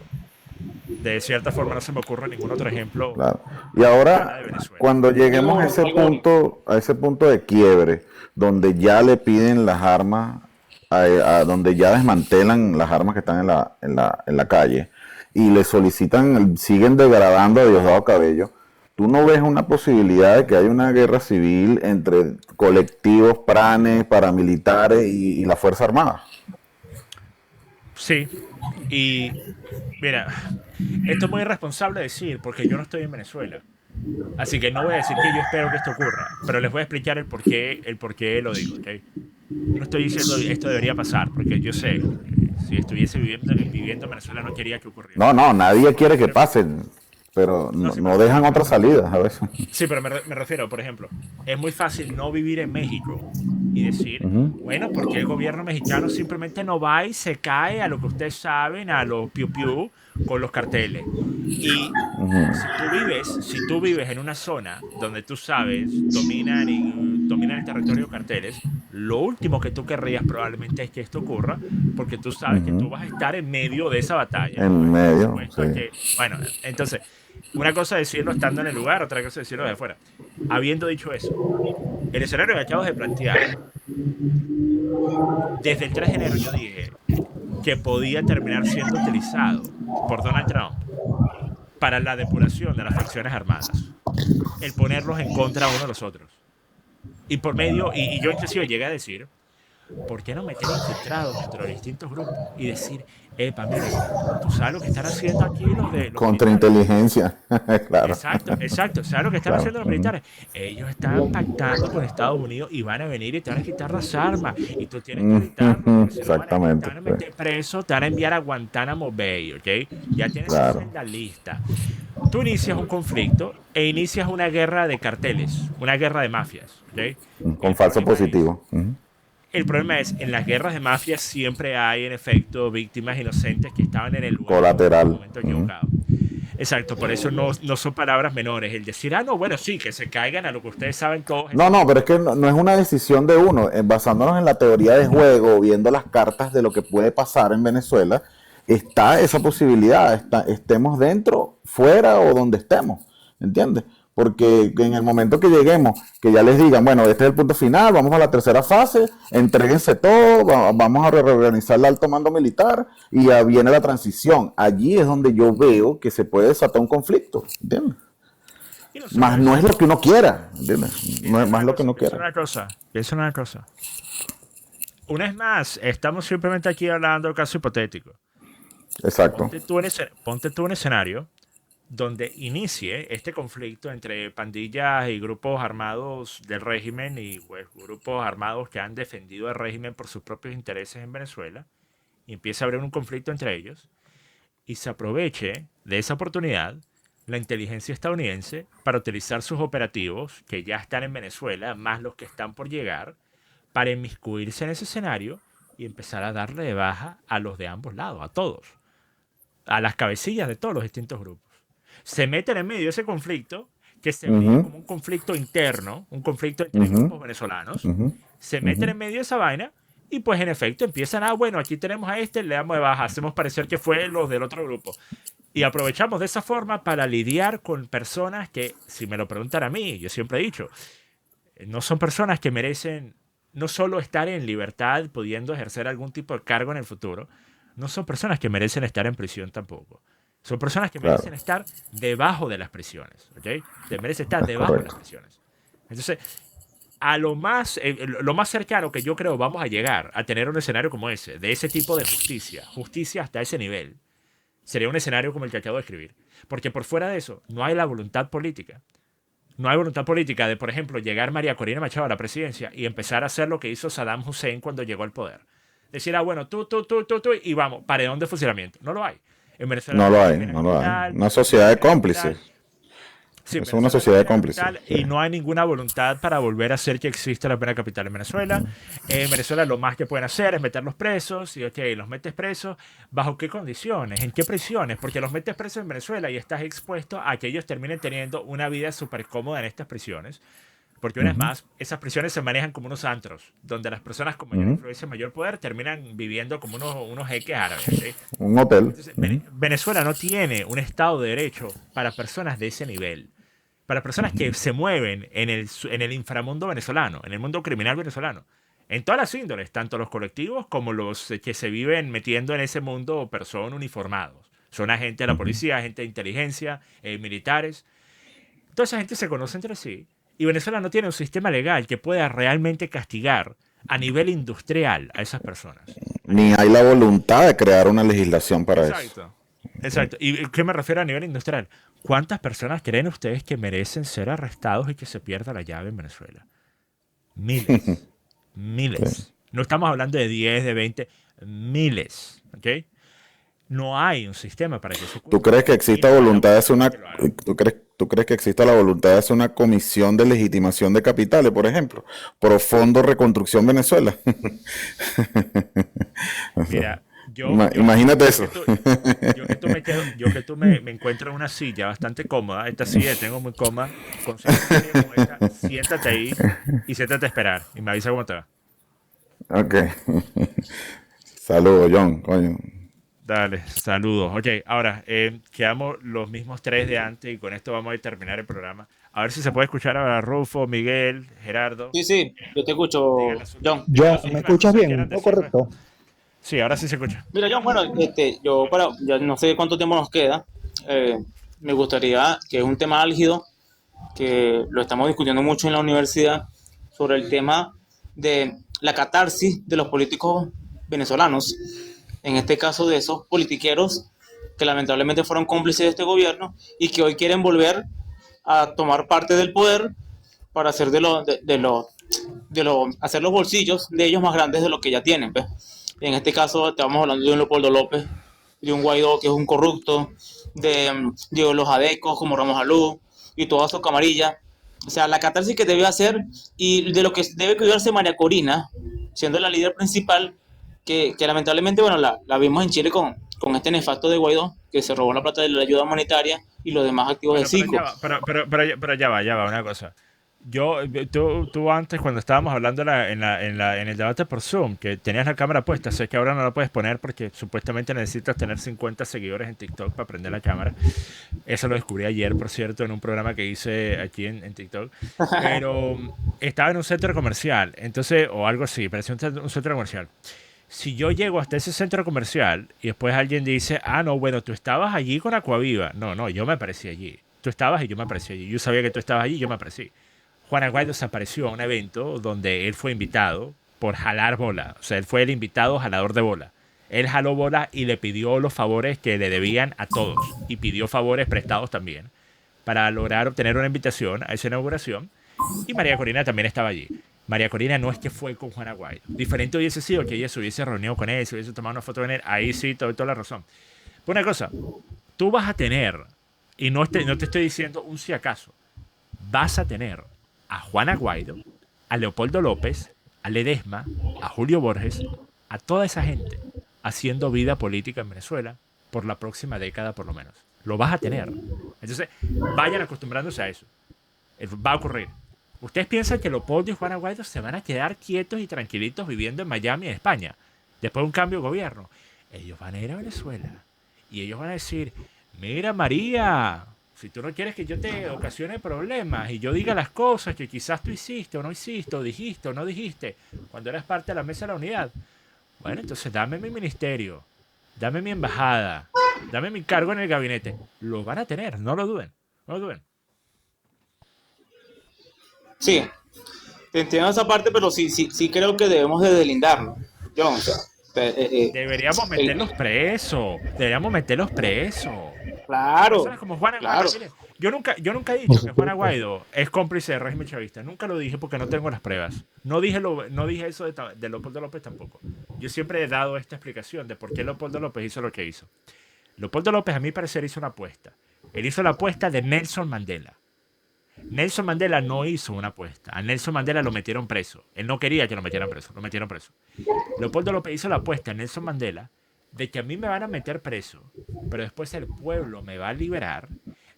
De cierta forma no se me ocurre ningún otro ejemplo. Claro. Y ahora, cuando lleguemos a ese punto de quiebre, donde ya le piden las armas, donde ya desmantelan las armas que están en la calle y le solicitan, siguen degradando a Diosdado Cabello, ¿tú no ves una posibilidad de que haya una guerra civil entre colectivos, pranes, paramilitares y la Fuerza Armada? Sí, y mira, esto es muy irresponsable decir porque yo no estoy en Venezuela. Así que no voy a decir que yo espero que esto ocurra, pero les voy a explicar el por qué lo digo, ¿ok? Yo no estoy diciendo esto debería pasar, porque yo sé, si estuviese viviendo en Venezuela no quería que ocurriera. No, nadie quiere que pasen, pero no dejan otras salidas a veces. Sí, pero me refiero, por ejemplo, es muy fácil no vivir en México y decir, bueno, porque el gobierno mexicano simplemente no va y se cae a lo que ustedes saben, a los piu-piu con los carteles. Y si tú vives en una zona donde tú sabes, dominan el territorio de carteles, lo último que tú querrías probablemente es que esto ocurra, porque tú sabes que tú vas a estar en medio de esa batalla. En medio, sí. Bueno, entonces, una cosa es decirlo estando en el lugar, otra cosa es decirlo de afuera. Habiendo dicho eso, el escenario que acabas de plantear, desde el 3 de enero yo dije que podía terminar siendo utilizado por Donald Trump para la depuración de las facciones armadas, el ponerlos en contra uno de los otros. Y por medio, y yo inclusive llegué a decir, ¿por qué no meter infiltrados dentro de distintos grupos y decir, mire, tú sabes lo que están haciendo aquí los de... Contrainteligencia, claro. Exacto, ¿sabes lo que están haciendo los militares? Ellos están pactando con Estados Unidos y van a venir y te van a quitar las armas y tú tienes que evitarlo. Exactamente. Te van a meter preso, te van a enviar a Guantánamo Bay, ¿ok? Ya tienes eso en la lista. Tú inicias un conflicto e inicias una guerra de carteles, una guerra de mafias, ¿ok? Con falso positivo. El problema es, en las guerras de mafias siempre hay, en efecto, víctimas inocentes que estaban en el lugar colateral. En el momento equivocado. Exacto, por eso no son palabras menores. El decir, no, bueno, sí, que se caigan a lo que ustedes saben todos. No, pero es que no es una decisión de uno. Basándonos en la teoría de juego, viendo las cartas de lo que puede pasar en Venezuela, está esa posibilidad. Estemos dentro, fuera o donde estemos. ¿Entiendes? Porque en el momento que lleguemos, que ya les digan, bueno, este es el punto final, vamos a la tercera fase, entréguense todo, vamos a reorganizar el alto mando militar y ya viene la transición. Allí es donde yo veo que se puede desatar un conflicto, ¿entiendes? Más no es lo que uno quiera, ¿entiendes? No es más lo que uno quiera. Piensa una cosa. Una vez más, estamos simplemente aquí hablando del caso hipotético. Exacto. Ponte tú en escenario donde inicie este conflicto entre pandillas y grupos armados del régimen y pues, grupos armados que han defendido al régimen por sus propios intereses en Venezuela, y empieza a haber un conflicto entre ellos, y se aproveche de esa oportunidad la inteligencia estadounidense para utilizar sus operativos que ya están en Venezuela, más los que están por llegar, para inmiscuirse en ese escenario y empezar a darle de baja a los de ambos lados, a todos, a las cabecillas de todos los distintos grupos. Se meten en medio de ese conflicto, que se ve como un conflicto interno, un conflicto entre grupos venezolanos, se meten en medio de esa vaina y pues en efecto empiezan bueno, aquí tenemos a este, le damos de baja, hacemos parecer que fue los del otro grupo. Y aprovechamos de esa forma para lidiar con personas que, si me lo preguntan a mí, yo siempre he dicho, no son personas que merecen no solo estar en libertad pudiendo ejercer algún tipo de cargo en el futuro, no son personas que merecen estar en prisión tampoco. Son personas que merecen estar debajo de las prisiones, ¿ok? Merecen estar debajo de las prisiones. Entonces, lo más cercano que yo creo vamos a llegar a tener un escenario como ese, de ese tipo de justicia hasta ese nivel, sería un escenario como el que acabo de escribir. Porque por fuera de eso, no hay la voluntad política. No hay voluntad política de, por ejemplo, llegar María Corina Machado a la presidencia y empezar a hacer lo que hizo Saddam Hussein cuando llegó al poder. Decir, bueno, tú, y vamos, paredón de fusilamiento. No lo hay. En Venezuela no lo hay. Una sociedad de cómplices. Sí, es una sociedad de cómplices. Y no hay ninguna voluntad para volver a hacer que exista la pena capital en Venezuela. En Venezuela lo más que pueden hacer es meterlos presos. Y los metes presos. ¿Bajo qué condiciones? ¿En qué prisiones? Porque los metes presos en Venezuela y estás expuesto a que ellos terminen teniendo una vida súper cómoda en estas prisiones. Porque una vez más, esas prisiones se manejan como unos antros, donde las personas con mayor influencia, mayor poder, terminan viviendo como unos jeques árabes. ¿Sí? Un hotel. Entonces, Venezuela no tiene un Estado de Derecho para personas de ese nivel. Para personas que se mueven en el inframundo venezolano, en el mundo criminal venezolano. En todas las índoles, tanto los colectivos como los que se viven metiendo en ese mundo, pero son uniformados. Son agentes de la policía, agentes de inteligencia, militares. Toda esa gente se conoce entre sí. Y Venezuela no tiene un sistema legal que pueda realmente castigar a nivel industrial a esas personas. Ni hay la voluntad de crear una legislación para eso. Exacto. ¿Y qué me refiero a nivel industrial? ¿Cuántas personas creen ustedes que merecen ser arrestados y que se pierda la llave en Venezuela? Miles. Miles. Sí. No estamos hablando de 10, de 20, miles. ¿Ok? No hay un sistema para que eso ocurra. ¿Tú crees que exista voluntad de hacer una... ¿Tú crees que exista la voluntad de hacer una comisión de legitimación de capitales, por ejemplo? Profundo Reconstrucción Venezuela. Mira, imagínate eso. Yo que tú me encuentro en una silla bastante cómoda. Esta silla la tengo muy cómoda. Siéntate ahí y siéntate a esperar. Y me avisa cómo te va. Ok. Saludos, John. Coño. Dale, saludos. Ok, ahora, quedamos los mismos tres de antes y con esto vamos a terminar el programa. A ver si se puede escuchar ahora Rufo, Miguel, Gerardo. Sí, yo te escucho, John. ¿Me escuchas bien? ¿No correcto? Sí, ahora sí se escucha. Mira, John, bueno, ya no sé cuánto tiempo nos queda. Me gustaría, que es un tema álgido, que lo estamos discutiendo mucho en la universidad, sobre el tema de la catarsis de los políticos venezolanos. En este caso de esos politiqueros que lamentablemente fueron cómplices de este gobierno y que hoy quieren volver a tomar parte del poder para hacer hacer los bolsillos de ellos más grandes de lo que ya tienen, pues. En este caso estamos hablando de un Leopoldo López, de un Guaidó que es un corrupto, de los adecos como Ramos Alú y toda su camarilla. O sea, la catarsis que debe hacer y de lo que debe cuidarse María Corina, siendo la líder principal, que lamentablemente, bueno, la vimos en Chile con este nefasto de Guaidó, que se robó la plata de la ayuda humanitaria y los demás activos de Cico. Pero ya va, una cosa. Tú antes, cuando estábamos hablando en el debate por Zoom, que tenías la cámara puesta, sé que ahora no la puedes poner porque supuestamente necesitas tener 50 seguidores en TikTok para prender la cámara. Eso lo descubrí ayer, por cierto, en un programa que hice aquí en TikTok. Pero estaba en un centro comercial, entonces, o algo así, parecía un centro comercial. Si yo llego hasta ese centro comercial y después alguien dice, no, bueno, tú estabas allí con Aquaviva. No, yo me aparecí allí. Tú estabas y yo me aparecí allí. Yo sabía que tú estabas allí y yo me aparecí. Juan Guaidó se apareció a un evento donde él fue invitado por jalar bola. O sea, él fue el invitado jalador de bola. Él jaló bola y le pidió los favores que le debían a todos. Y pidió favores prestados también para lograr obtener una invitación a esa inauguración. Y María Corina también estaba allí. María Corina no es que fue con Juan Guaidó. Diferente hubiese sido que ella se hubiese reunido con él, se hubiese tomado una foto con él. Ahí sí, toda la razón. Pero una cosa, tú vas a tener, y no te estoy diciendo un si acaso, vas a tener a Juan Guaidó, a Leopoldo López, a Ledesma, a Julio Borges, a toda esa gente haciendo vida política en Venezuela por la próxima década por lo menos. Lo vas a tener. Entonces, vayan acostumbrándose a eso. Va a ocurrir. ¿Ustedes piensan que Leopoldo y Juana Guaidó se van a quedar quietos y tranquilitos viviendo en Miami, en España, después de un cambio de gobierno? Ellos van a ir a Venezuela y ellos van a decir, mira María, si tú no quieres que yo te ocasione problemas y yo diga las cosas que quizás tú hiciste o no hiciste, o dijiste o no dijiste, cuando eras parte de la mesa de la unidad, bueno, entonces dame mi ministerio, dame mi embajada, dame mi cargo en el gabinete. Lo van a tener, no lo duden, no lo duden. Sí, te entiendo esa parte, pero sí creo que debemos de deslindarlo. John, o sea, Deberíamos meterlos presos. Deberíamos meterlos presos. Claro, Personas como Juana claro. Guaidó. Yo nunca he dicho que Juana Guaidó es cómplice del régimen chavista. Nunca lo dije porque no tengo las pruebas. No dije eso de Leopoldo López tampoco. Yo siempre he dado esta explicación de por qué Leopoldo López hizo lo que hizo. Leopoldo López, a mi parecer, hizo una apuesta. Él hizo la apuesta de Nelson Mandela. Nelson Mandela no hizo una apuesta. A Nelson Mandela lo metieron preso. Él no quería que lo metieran preso. Lo metieron preso. Leopoldo López hizo la apuesta a Nelson Mandela de que a mí me van a meter preso, pero después el pueblo me va a liberar,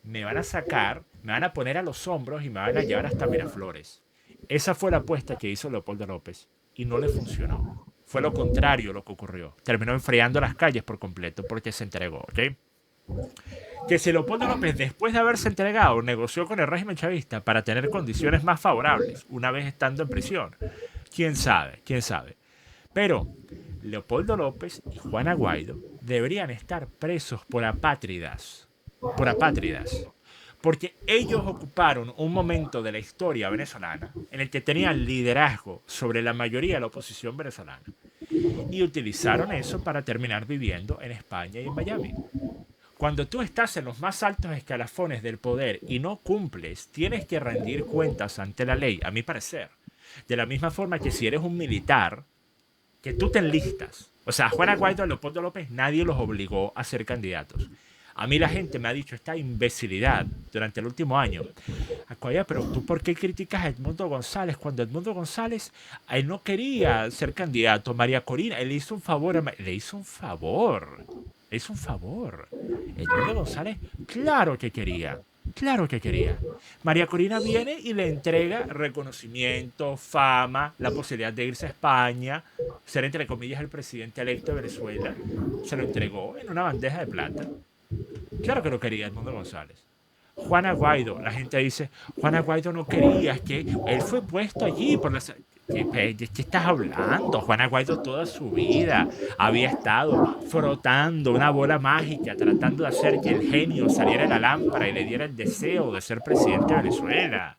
me van a sacar, me van a poner a los hombros y me van a llevar hasta Miraflores. Esa fue la apuesta que hizo Leopoldo López y no le funcionó. Fue lo contrario lo que ocurrió. Terminó enfriando las calles por completo porque se entregó, ¿ok? Que si Leopoldo López, después de haberse entregado, negoció con el régimen chavista para tener condiciones más favorables, una vez estando en prisión, quién sabe, quién sabe. Pero Leopoldo López y Juana Guaidó deberían estar presos por apátridas. Por apátridas. Porque ellos ocuparon un momento de la historia venezolana en el que tenían liderazgo sobre la mayoría de la oposición venezolana. Y utilizaron eso para terminar viviendo en España y en Miami. Cuando tú estás en los más altos escalafones del poder y no cumples, tienes que rendir cuentas ante la ley, a mi parecer. De la misma forma que si eres un militar, que tú te enlistas. O sea, a Juana Guaidó y a Leopoldo López nadie los obligó a ser candidatos. A mí la gente me ha dicho esta imbecilidad durante el último año. Acuaya, pero tú ¿por qué criticas a Edmundo González cuando Edmundo González él no quería ser candidato? María Corina, él le hizo un favor. Le hizo un favor. Es un favor. Edmundo González, claro que quería. Claro que quería. María Corina viene y le entrega reconocimiento, fama, la posibilidad de irse a España, ser entre comillas el presidente electo de Venezuela. Se lo entregó en una bandeja de plata. Claro que lo quería Edmundo González. Juana Guaidó, la gente dice, Juana Guaidó no quería, es que él fue puesto allí por las... ¿De qué estás hablando? Juana Guaidó toda su vida había estado frotando una bola mágica, tratando de hacer que el genio saliera de la lámpara y le diera el deseo de ser presidente de Venezuela.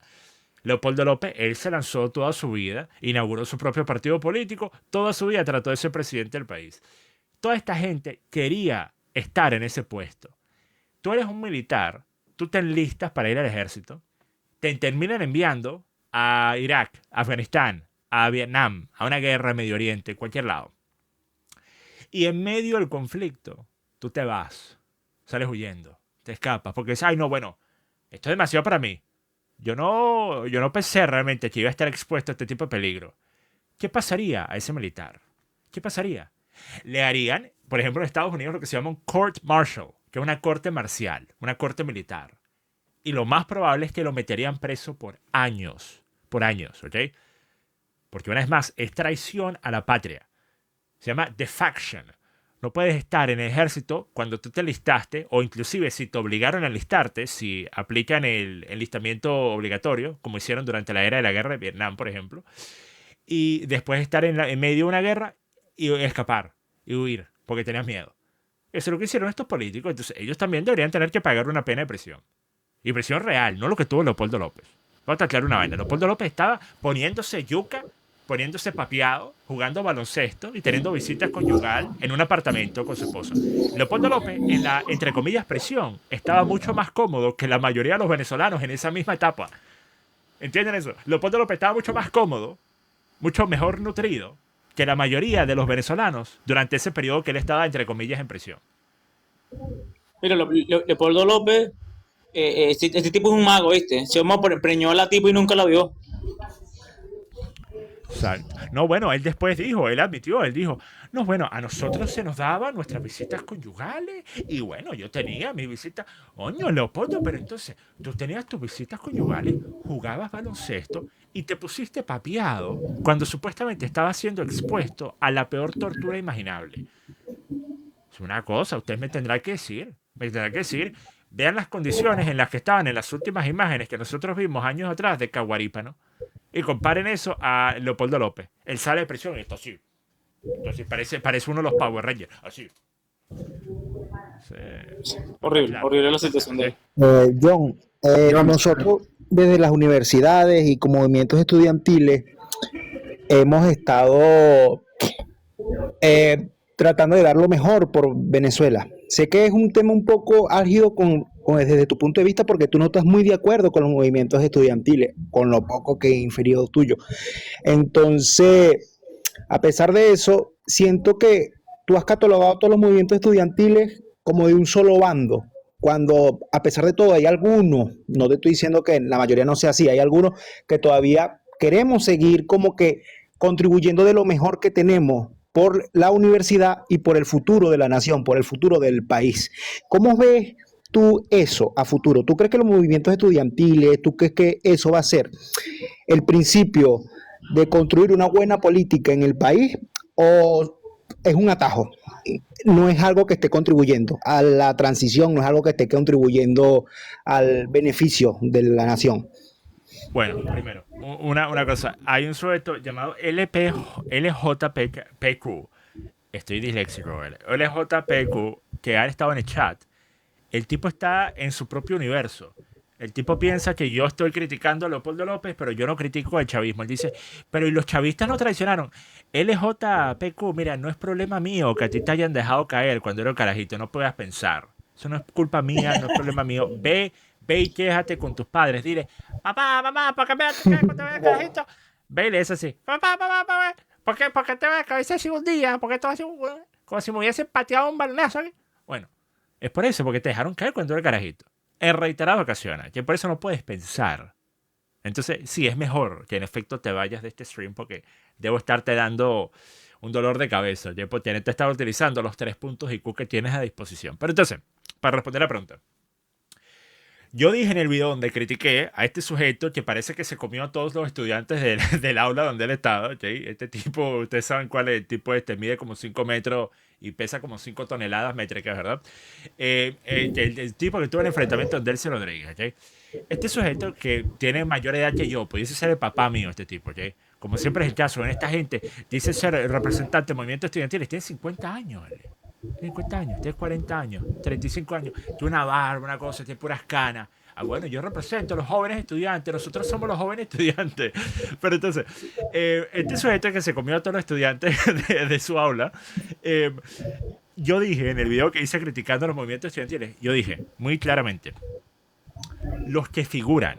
Leopoldo López, él se lanzó toda su vida, inauguró su propio partido político, toda su vida trató de ser presidente del país. Toda esta gente quería estar en ese puesto. Tú eres un militar, tú te enlistas para ir al ejército, te terminan enviando a Irak, a Afganistán, a Vietnam, a una guerra en Medio Oriente, cualquier lado. Y en medio del conflicto, tú te vas, sales huyendo, te escapas, porque dices, ay no, bueno, esto es demasiado para mí. Yo no pensé realmente que iba a estar expuesto a este tipo de peligro. ¿Qué pasaría a ese militar? ¿Qué pasaría? Le harían, por ejemplo, en Estados Unidos lo que se llama un court martial, que es una corte marcial, una corte militar. Y lo más probable es que lo meterían preso por años, ¿ok? Porque una vez más, es traición a la patria. Se llama defection. No puedes estar en el ejército cuando tú te enlistaste, o inclusive si te obligaron a enlistarte, si aplican el enlistamiento obligatorio, como hicieron durante la era de la guerra de Vietnam, por ejemplo, y después estar en medio de una guerra y escapar y huir porque tenías miedo. Eso es lo que hicieron estos políticos. Entonces ellos también deberían tener que pagar una pena de prisión. Y prisión real, no lo que tuvo Leopoldo López. Vamos a aclarar una vaina. Leopoldo López estaba poniéndose yuca, poniéndose papeado, jugando baloncesto y teniendo visitas conyugal en un apartamento con su esposa. Leopoldo López, en la, entre comillas, prisión, estaba mucho más cómodo que la mayoría de los venezolanos en esa misma etapa. ¿Entienden eso? Leopoldo López estaba mucho más cómodo, mucho mejor nutrido que la mayoría de los venezolanos durante ese periodo que él estaba, entre comillas, en prisión. Mira, Leopoldo López, este tipo es un mago, ¿viste? Se preñó a la tipo y nunca la vio. Exacto. No, bueno, él después dijo, él admitió, él dijo, no, bueno, a nosotros se nos daban nuestras visitas conyugales y bueno, yo tenía mis visitas, coño, Leopoldo, pero entonces tú tenías tus visitas conyugales, jugabas baloncesto y te pusiste papiado cuando supuestamente estabas siendo expuesto a la peor tortura imaginable. Es una cosa, usted me tendrá que decir, vean las condiciones en las que estaban en las últimas imágenes que nosotros vimos años atrás de Caguarípano y comparen eso a Leopoldo López. Él sale de prisión y está así. Entonces parece uno de los Power Rangers, así. Sí. Horrible, Claro. horrible la situación de él. John, nosotros desde las universidades y con movimientos estudiantiles hemos estado tratando de dar lo mejor por Venezuela. Sé que es un tema un poco álgido desde tu punto de vista porque tú no estás muy de acuerdo con los movimientos estudiantiles, con lo poco que he inferido tuyo. Entonces, a pesar de eso, siento que tú has catalogado todos los movimientos estudiantiles como de un solo bando, cuando a pesar de todo hay algunos, no te estoy diciendo que la mayoría no sea así, hay algunos que todavía queremos seguir como que contribuyendo de lo mejor que tenemos por la universidad y por el futuro de la nación, por el futuro del país. ¿Cómo ves tú eso a futuro? ¿Tú crees que los movimientos estudiantiles, tú crees que eso va a ser el principio de construir una buena política en el país o es un atajo? No es algo que esté contribuyendo a la transición, no es algo que esté contribuyendo al beneficio de la nación. Bueno, primero, una cosa. Hay un sujeto llamado LJPQ. Estoy disléxico, ¿vale? LJPQ, que ha estado en el chat. El tipo está en su propio universo. El tipo piensa que yo estoy criticando a Leopoldo López, pero yo no critico al chavismo. Él dice, pero ¿y los chavistas no traicionaron? LJPQ, mira, no es problema mío que a ti te hayan dejado caer cuando era un carajito. No puedas pensar. Eso no es culpa mía, no es problema mío. Ve y quéjate con tus padres. Dile, papá, mamá, ¿por qué me vas a caer cuando era un carajito? Ve y le dices así, papá, ¿por qué te vas a caer así un día? ¿Por qué tú haces como si me hubiesen pateado un balonazo aquí? Bueno, es por eso, porque te dejaron caer cuando era carajito. En reiteradas ocasiones, que por eso no puedes pensar. Entonces, sí, es mejor que en efecto te vayas de este stream porque debo estarte dando un dolor de cabeza. Yo por tenerte estado utilizando los 3 puntos IQ que tienes a disposición. Pero entonces, para responder la pregunta. Yo dije en el video donde critiqué a este sujeto que parece que se comió a todos los estudiantes del aula donde él estaba. ¿Okay? Este tipo, ustedes saben cuál es el tipo este, mide como 5 metros y pesa como 5 toneladas métricas, ¿verdad? El tipo que tuvo el enfrentamiento de Delcy Rodríguez, ¿okay? Este sujeto que tiene mayor edad que yo, pudiese ser el papá mío, este tipo, ¿okay? Como siempre es el caso, en esta gente dice ser el representante del movimiento estudiantil, tiene 50 años, ¿vale? Tiene 50 años, tiene 40 años, 35 años, tiene una barba, una cosa, tiene puras canas. Ah, bueno, yo represento a los jóvenes estudiantes, nosotros somos los jóvenes estudiantes. Pero entonces, este sujeto que se comió a todos los estudiantes de su aula, yo dije en el video que hice criticando a los movimientos estudiantiles, yo dije muy claramente, los que figuran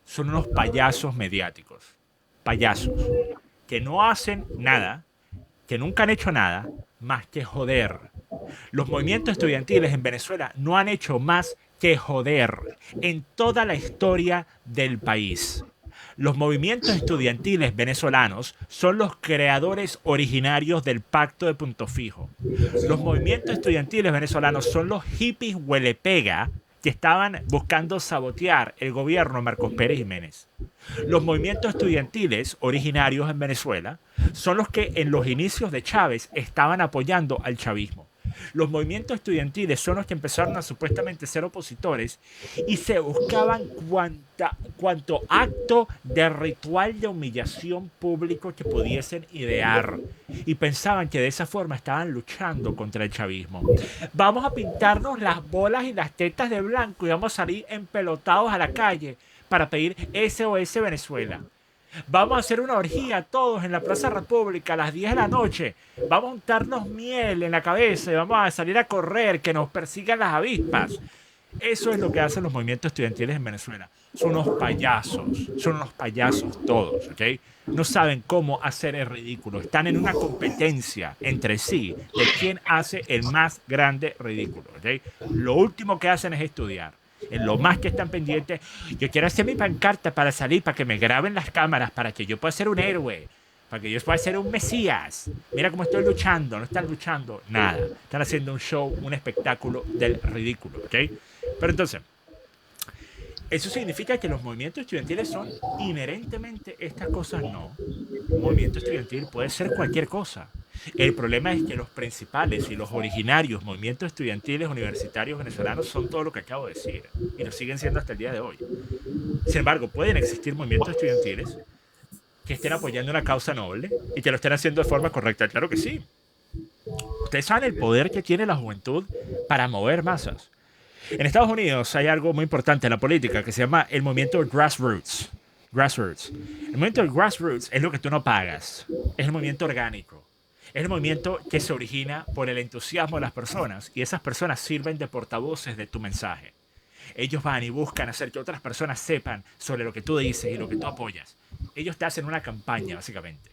son unos payasos mediáticos, payasos, que no hacen nada, que nunca han hecho nada más que joder. Los movimientos estudiantiles en Venezuela no han hecho más que joder en toda la historia del país. Los movimientos estudiantiles venezolanos son los creadores originarios del Pacto de Punto Fijo. Los movimientos estudiantiles venezolanos son los hippies huelepega que estaban buscando sabotear el gobierno de Marcos Pérez Jiménez. Los movimientos estudiantiles originarios en Venezuela son los que en los inicios de Chávez estaban apoyando al chavismo. Los movimientos estudiantiles son los que empezaron a supuestamente ser opositores y se buscaban cuanto acto de ritual de humillación público que pudiesen idear. Y pensaban que de esa forma estaban luchando contra el chavismo. Vamos a pintarnos las bolas y las tetas de blanco y vamos a salir empelotados a la calle para pedir SOS Venezuela. Vamos a hacer una orgía todos en la Plaza República a las 10 de la noche. Vamos a untarnos miel en la cabeza y vamos a salir a correr, que nos persigan las avispas. Eso es lo que hacen los movimientos estudiantiles en Venezuela. Son unos payasos todos, ¿ok? No saben cómo hacer el ridículo. Están en una competencia entre sí de quién hace el más grande ridículo, ¿ok? Lo último que hacen es estudiar. En lo más que están pendientes, yo quiero hacer mi pancarta para salir, para que me graben las cámaras, para que yo pueda ser un héroe, para que yo pueda ser un mesías. Mira cómo estoy luchando, no están luchando nada. Están haciendo un show, un espectáculo del ridículo, ¿ok? Pero entonces, eso significa que los movimientos estudiantiles son inherentemente estas cosas, no. Un movimiento estudiantil puede ser cualquier cosa. El problema es que los principales y los originarios movimientos estudiantiles universitarios venezolanos son todo lo que acabo de decir y lo siguen siendo hasta el día de hoy. Sin embargo, pueden existir movimientos estudiantiles que estén apoyando una causa noble y que lo estén haciendo de forma correcta. Claro que sí. Ustedes saben el poder que tiene la juventud para mover masas. En Estados Unidos hay algo muy importante en la política que se llama el movimiento grassroots. El movimiento del grassroots es lo que tú no pagas. Es el movimiento orgánico. Es el movimiento que se origina por el entusiasmo de las personas y esas personas sirven de portavoces de tu mensaje. Ellos van y buscan hacer que otras personas sepan sobre lo que tú dices y lo que tú apoyas. Ellos te hacen una campaña, básicamente.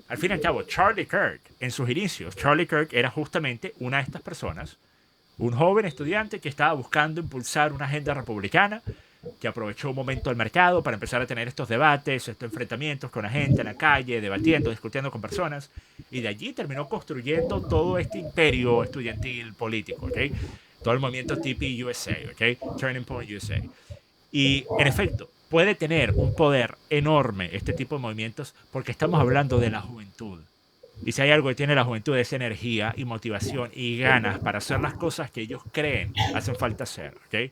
Al fin y al cabo, Charlie Kirk, en sus inicios, Charlie Kirk era justamente una de estas personas, un joven estudiante que estaba buscando impulsar una agenda republicana, que aprovechó un momento del mercado para empezar a tener estos debates, estos enfrentamientos con la gente en la calle, debatiendo, discutiendo con personas, y de allí terminó construyendo todo este imperio estudiantil político, ¿ok? Todo el movimiento TP USA, ¿ok? Turning Point USA. Y, en efecto, puede tener un poder enorme este tipo de movimientos porque estamos hablando de la juventud. Y si hay algo que tiene la juventud es energía y motivación y ganas para hacer las cosas que ellos creen hacen falta hacer, ¿ok?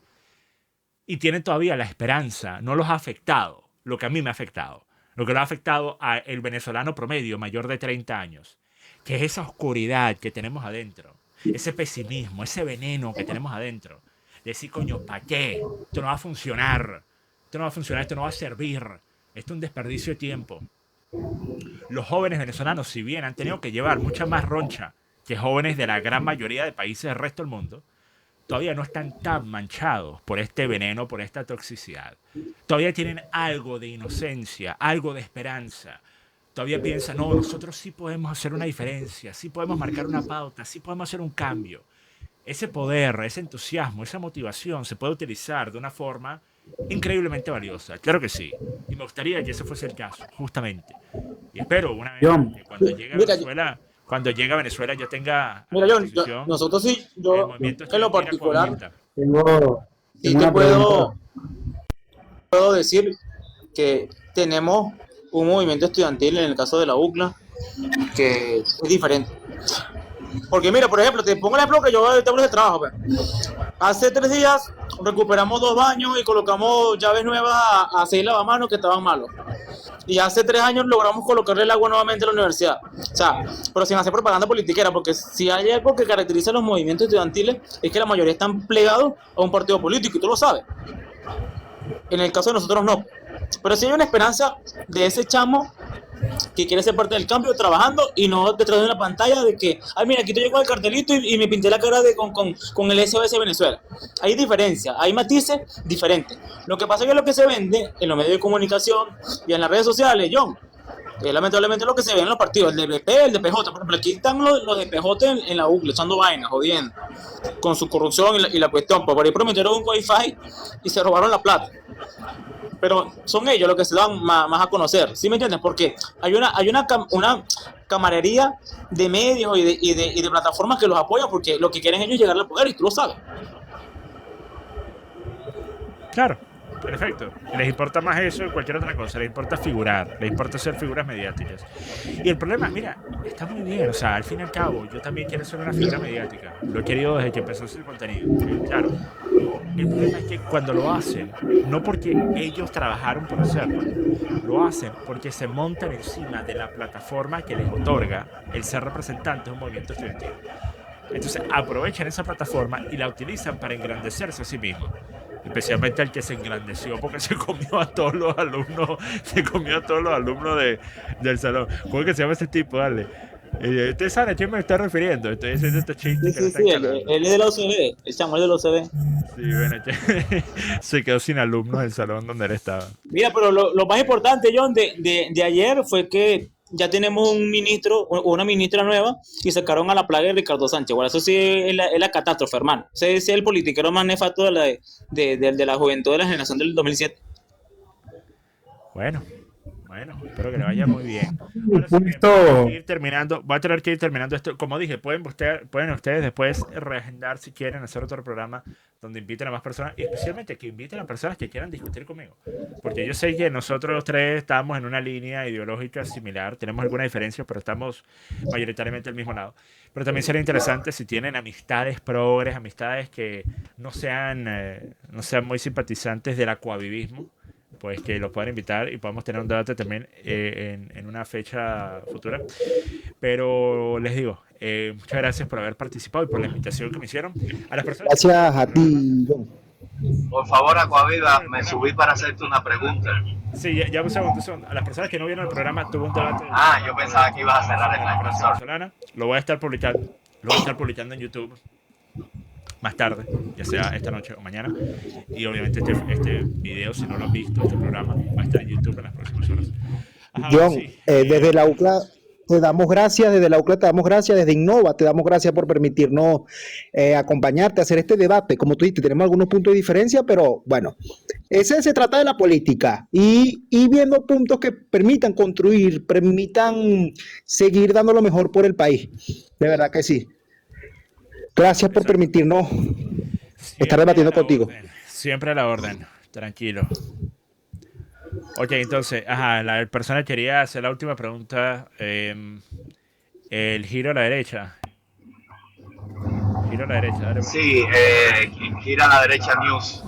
Y tienen todavía la esperanza, no los ha afectado, lo que a mí me ha afectado, lo que lo ha afectado al venezolano promedio mayor de 30 años, que es esa oscuridad que tenemos adentro, ese pesimismo, ese veneno que tenemos adentro, de decir, coño, ¿para qué? Esto no va a funcionar, esto no va a funcionar, esto no va a servir, esto es un desperdicio de tiempo. Los jóvenes venezolanos, si bien han tenido que llevar mucha más roncha que jóvenes de la gran mayoría de países del resto del mundo, todavía no están tan manchados por este veneno, por esta toxicidad. Todavía tienen algo de inocencia, algo de esperanza. Todavía piensan, no, nosotros sí podemos hacer una diferencia, sí podemos marcar una pauta, sí podemos hacer un cambio. Ese poder, ese entusiasmo, esa motivación se puede utilizar de una forma increíblemente valiosa. Claro que sí. Y me gustaría que ese fuese el caso, justamente. Y espero una vez que cuando llegue a Venezuela yo tenga... Mira, John, nosotros sí, yo en lo particular, sí te puedo decir que tenemos un movimiento estudiantil en el caso de la UCLA que es diferente. Porque mira, por ejemplo, te pongo el ejemplo que yo tengo de trabajo. Pues. Hace 3 días recuperamos 2 baños y colocamos llaves nuevas a 6 lavamanos que estaban malos. Y hace 3 años logramos colocarle el agua nuevamente a la universidad. O sea, pero sin hacer propaganda politiquera, porque si hay algo que caracteriza a los movimientos estudiantiles es que la mayoría están plegados a un partido político, y tú lo sabes. En el caso de nosotros no. Pero sí hay una esperanza de ese chamo que quiere ser parte del cambio trabajando y no detrás de una pantalla de que, ay, mira, aquí te llegó el cartelito y me pinté la cara con el SOS Venezuela. Hay diferencias, hay matices diferentes. Lo que pasa es que lo que se vende en los medios de comunicación y en las redes sociales, John, es lamentablemente lo que se ve en los partidos, el de BP, el de PJ. Por ejemplo, aquí están los de PJ en la UCLA, echando vainas, jodiendo, con su corrupción y la cuestión. Por ahí prometieron un wifi y se robaron la plata. Pero son ellos los que se dan más a conocer, ¿sí me entiendes? Porque hay una camaradería de medios y de plataformas que los apoyan porque lo que quieren ellos es llegar al poder y tú lo sabes. Claro, perfecto. Les importa más eso que cualquier otra cosa, les importa figurar, les importa ser figuras mediáticas. Y el problema, mira, está muy bien, o sea, al fin y al cabo, yo también quiero ser una figura mediática. Lo he querido desde que empezó a hacer contenido, claro. El problema es que cuando lo hacen, no porque ellos trabajaron por hacerlo, lo hacen porque se montan encima de la plataforma que les otorga el ser representantes de un movimiento estudiantil. Entonces aprovechan esa plataforma y la utilizan para engrandecerse a sí mismos. Especialmente el que se engrandeció porque se comió a todos los alumnos, del salón. ¿Cómo es que se llama ese tipo? Dale. ¿Usted sabe a quién me está refiriendo? Estoy haciendo estos chistes. Sí, él es de la OCB, el chamo es de la OCB. Sí, bueno, se quedó sin alumnos del salón donde él estaba. Mira, pero lo más importante, John, de ayer fue que ya tenemos un ministro o una ministra nueva y sacaron a la plaga de Ricardo Sánchez. Bueno, eso sí es la catástrofe, hermano. Ese es el politiquero más nefasto de la juventud de la generación del 2007. Bueno, espero que le vaya muy bien. Ahora sí, voy a tener que ir terminando esto. Como dije, pueden ustedes después reagendar si quieren hacer otro programa donde inviten a más personas, y especialmente que inviten a personas que quieran discutir conmigo. Porque yo sé que nosotros tres estamos en una línea ideológica similar, tenemos algunas diferencias, pero estamos mayoritariamente al mismo lado. Pero también sería interesante si tienen amistades progres, amistades que no sean muy simpatizantes del acuavivismo, pues que los puedan invitar y podamos tener un debate también en una fecha futura. Pero les digo, muchas gracias por haber participado y por la invitación que me hicieron. A las personas Gracias a ti, John. Por favor, Acuaviva, me subí para hacerte una pregunta. Sí, ya un segundo. A las personas que no vieron el programa, tuve un debate. Yo pensaba que ibas a cerrar el venezolana. Lo voy a estar publicando en YouTube más tarde, ya sea esta noche o mañana. Y obviamente este video, si no lo han visto, este programa va a estar en YouTube en las próximas horas. John, sí. Desde la UCLA te damos gracias, desde Innova te damos gracias por permitirnos acompañarte a hacer este debate. Como tú dijiste, tenemos algunos puntos de diferencia, pero bueno, se trata de la política y viendo puntos que permitan construir, permitan seguir dando lo mejor por el país. De verdad que sí. Gracias por permitirnos estar debatiendo contigo. Siempre a la orden, tranquilo. Ok, entonces, la persona quería hacer la última pregunta. El giro a la derecha. Dale. Sí, gira a la derecha news.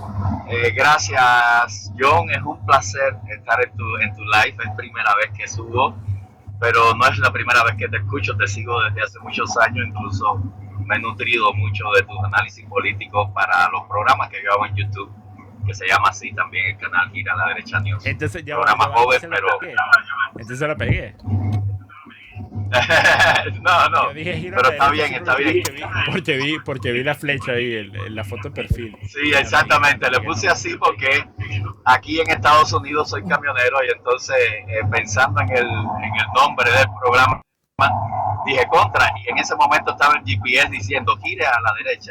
Gracias, John. Es un placer estar en tu live. Es primera vez que subo, pero no es la primera vez que te escucho. Te sigo desde hace muchos años, incluso me he nutrido mucho de tus análisis políticos para los programas que yo hago en YouTube, que se llama así también el canal Gira a la Derecha News. Entonces ya programa joven, pero... Entonces la pegué. no, pero está bien. Porque vi la flecha ahí, en la foto de perfil. Sí, exactamente, le puse así porque aquí en Estados Unidos soy camionero y entonces pensando en el nombre del programa, dije contra, y en ese momento estaba el GPS diciendo gire a la derecha.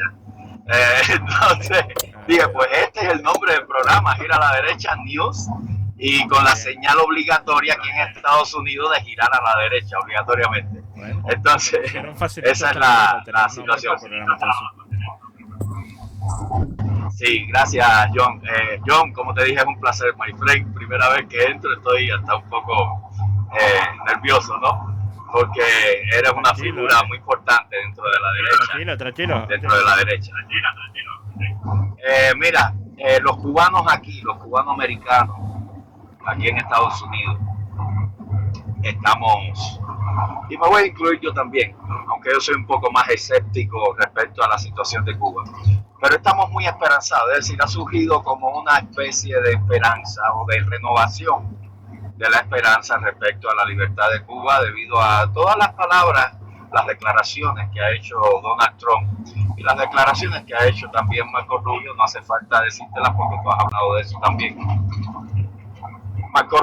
Entonces dije, pues este es el nombre del programa, Gira a la Derecha News, y con la señal obligatoria aquí en Estados Unidos de girar a la derecha obligatoriamente. Bueno, entonces esa es la situación. Sí, gracias, John. John, como te dije, es un placer, my friend. Primera vez que entro, estoy hasta un poco nervioso, ¿no? Porque eres una figura muy importante dentro de la derecha. Tranquilo. Dentro de la derecha. Mira, los cubanos americanos, aquí en Estados Unidos, estamos, y me voy a incluir yo también, aunque yo soy un poco más escéptico respecto a la situación de Cuba, pero estamos muy esperanzados, es decir, ha surgido como una especie de esperanza o de renovación de la esperanza respecto a la libertad de Cuba debido a todas las palabras, las declaraciones que ha hecho Donald Trump y las declaraciones que ha hecho también Marco Rubio. No hace falta decírtelas porque tú has hablado de eso también. Marco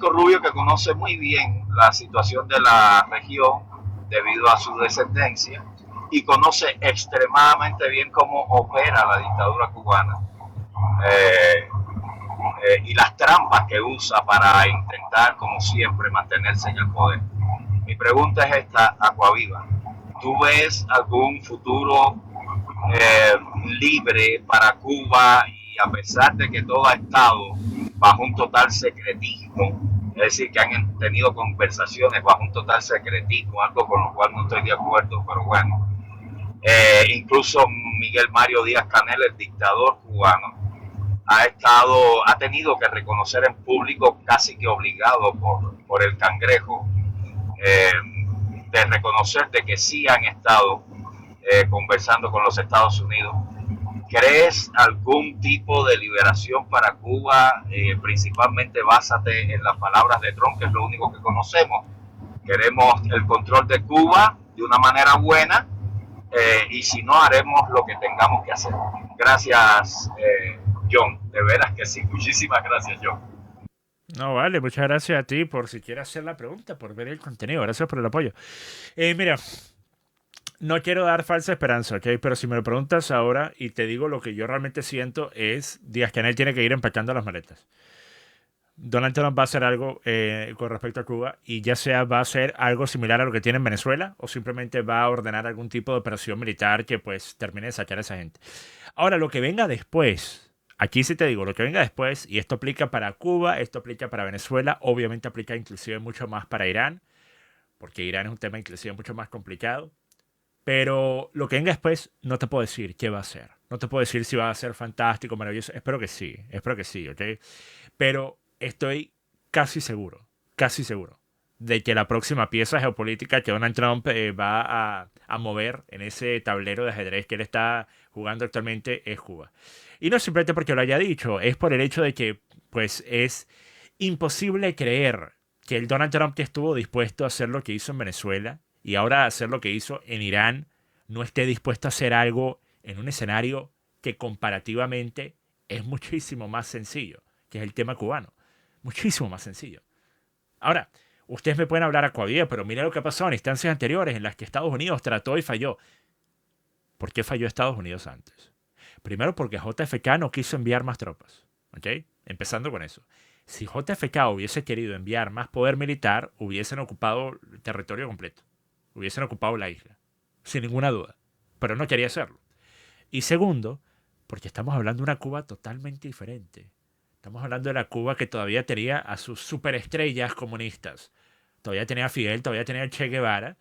Rubio que conoce muy bien la situación de la región debido a su descendencia y conoce extremadamente bien cómo opera la dictadura cubana. Y las trampas que usa para intentar, como siempre, mantenerse en el poder. Mi pregunta es esta, Acuaviva. ¿Tú ves algún futuro libre para Cuba y a pesar de que todo ha estado bajo un total secretismo, es decir, que han tenido conversaciones bajo un total secretismo, algo con lo cual no estoy de acuerdo, pero bueno, incluso Miguel Mario Díaz-Canel, el dictador cubano, ha tenido que reconocer en público, casi que obligado por el Cangrejo, de reconocer de que sí han estado conversando con los Estados Unidos. ¿Crees algún tipo de liberación para Cuba? Principalmente básate en las palabras de Trump, que es lo único que conocemos. Queremos el control de Cuba de una manera buena, y si no, haremos lo que tengamos que hacer. Gracias, John, de veras que sí. Muchísimas gracias, John. No, vale, muchas gracias a ti por si quieres hacer la pregunta, por ver el contenido. Gracias por el apoyo. Mira, no quiero dar falsa esperanza, ¿ok? Pero si me lo preguntas ahora y te digo lo que yo realmente siento es Díaz-Canel tiene que ir empacando las maletas. Donald Trump va a hacer algo con respecto a Cuba y ya sea va a hacer algo similar a lo que tiene en Venezuela o simplemente va a ordenar algún tipo de operación militar que pues termine de sacar a esa gente. Ahora, lo que venga después, aquí sí te digo, lo que venga después, y esto aplica para Cuba, esto aplica para Venezuela, obviamente aplica inclusive mucho más para Irán, porque Irán es un tema inclusive mucho más complicado. Pero lo que venga después, no te puedo decir qué va a ser. No te puedo decir si va a ser fantástico, maravilloso. Espero que sí, ¿ok? Pero estoy casi seguro, de que la próxima pieza geopolítica que Donald Trump va a mover en ese tablero de ajedrez que él está jugando actualmente es Cuba. Y no simplemente porque lo haya dicho, es por el hecho de que, pues, es imposible creer que el Donald Trump que estuvo dispuesto a hacer lo que hizo en Venezuela y ahora a hacer lo que hizo en Irán no esté dispuesto a hacer algo en un escenario que comparativamente es muchísimo más sencillo, que es el tema cubano. Muchísimo más sencillo. Ahora, ustedes me pueden hablar a Coavía, pero mira lo que ha pasado en instancias anteriores en las que Estados Unidos trató y falló. ¿Por qué falló Estados Unidos antes? Primero porque JFK no quiso enviar más tropas. ¿Ok? Empezando con eso. Si JFK hubiese querido enviar más poder militar, hubiesen ocupado el territorio completo. Hubiesen ocupado la isla. Sin ninguna duda. Pero no quería hacerlo. Y segundo, porque estamos hablando de una Cuba totalmente diferente. Estamos hablando de la Cuba que todavía tenía a sus superestrellas comunistas. Todavía tenía a Fidel, todavía tenía a Che Guevara.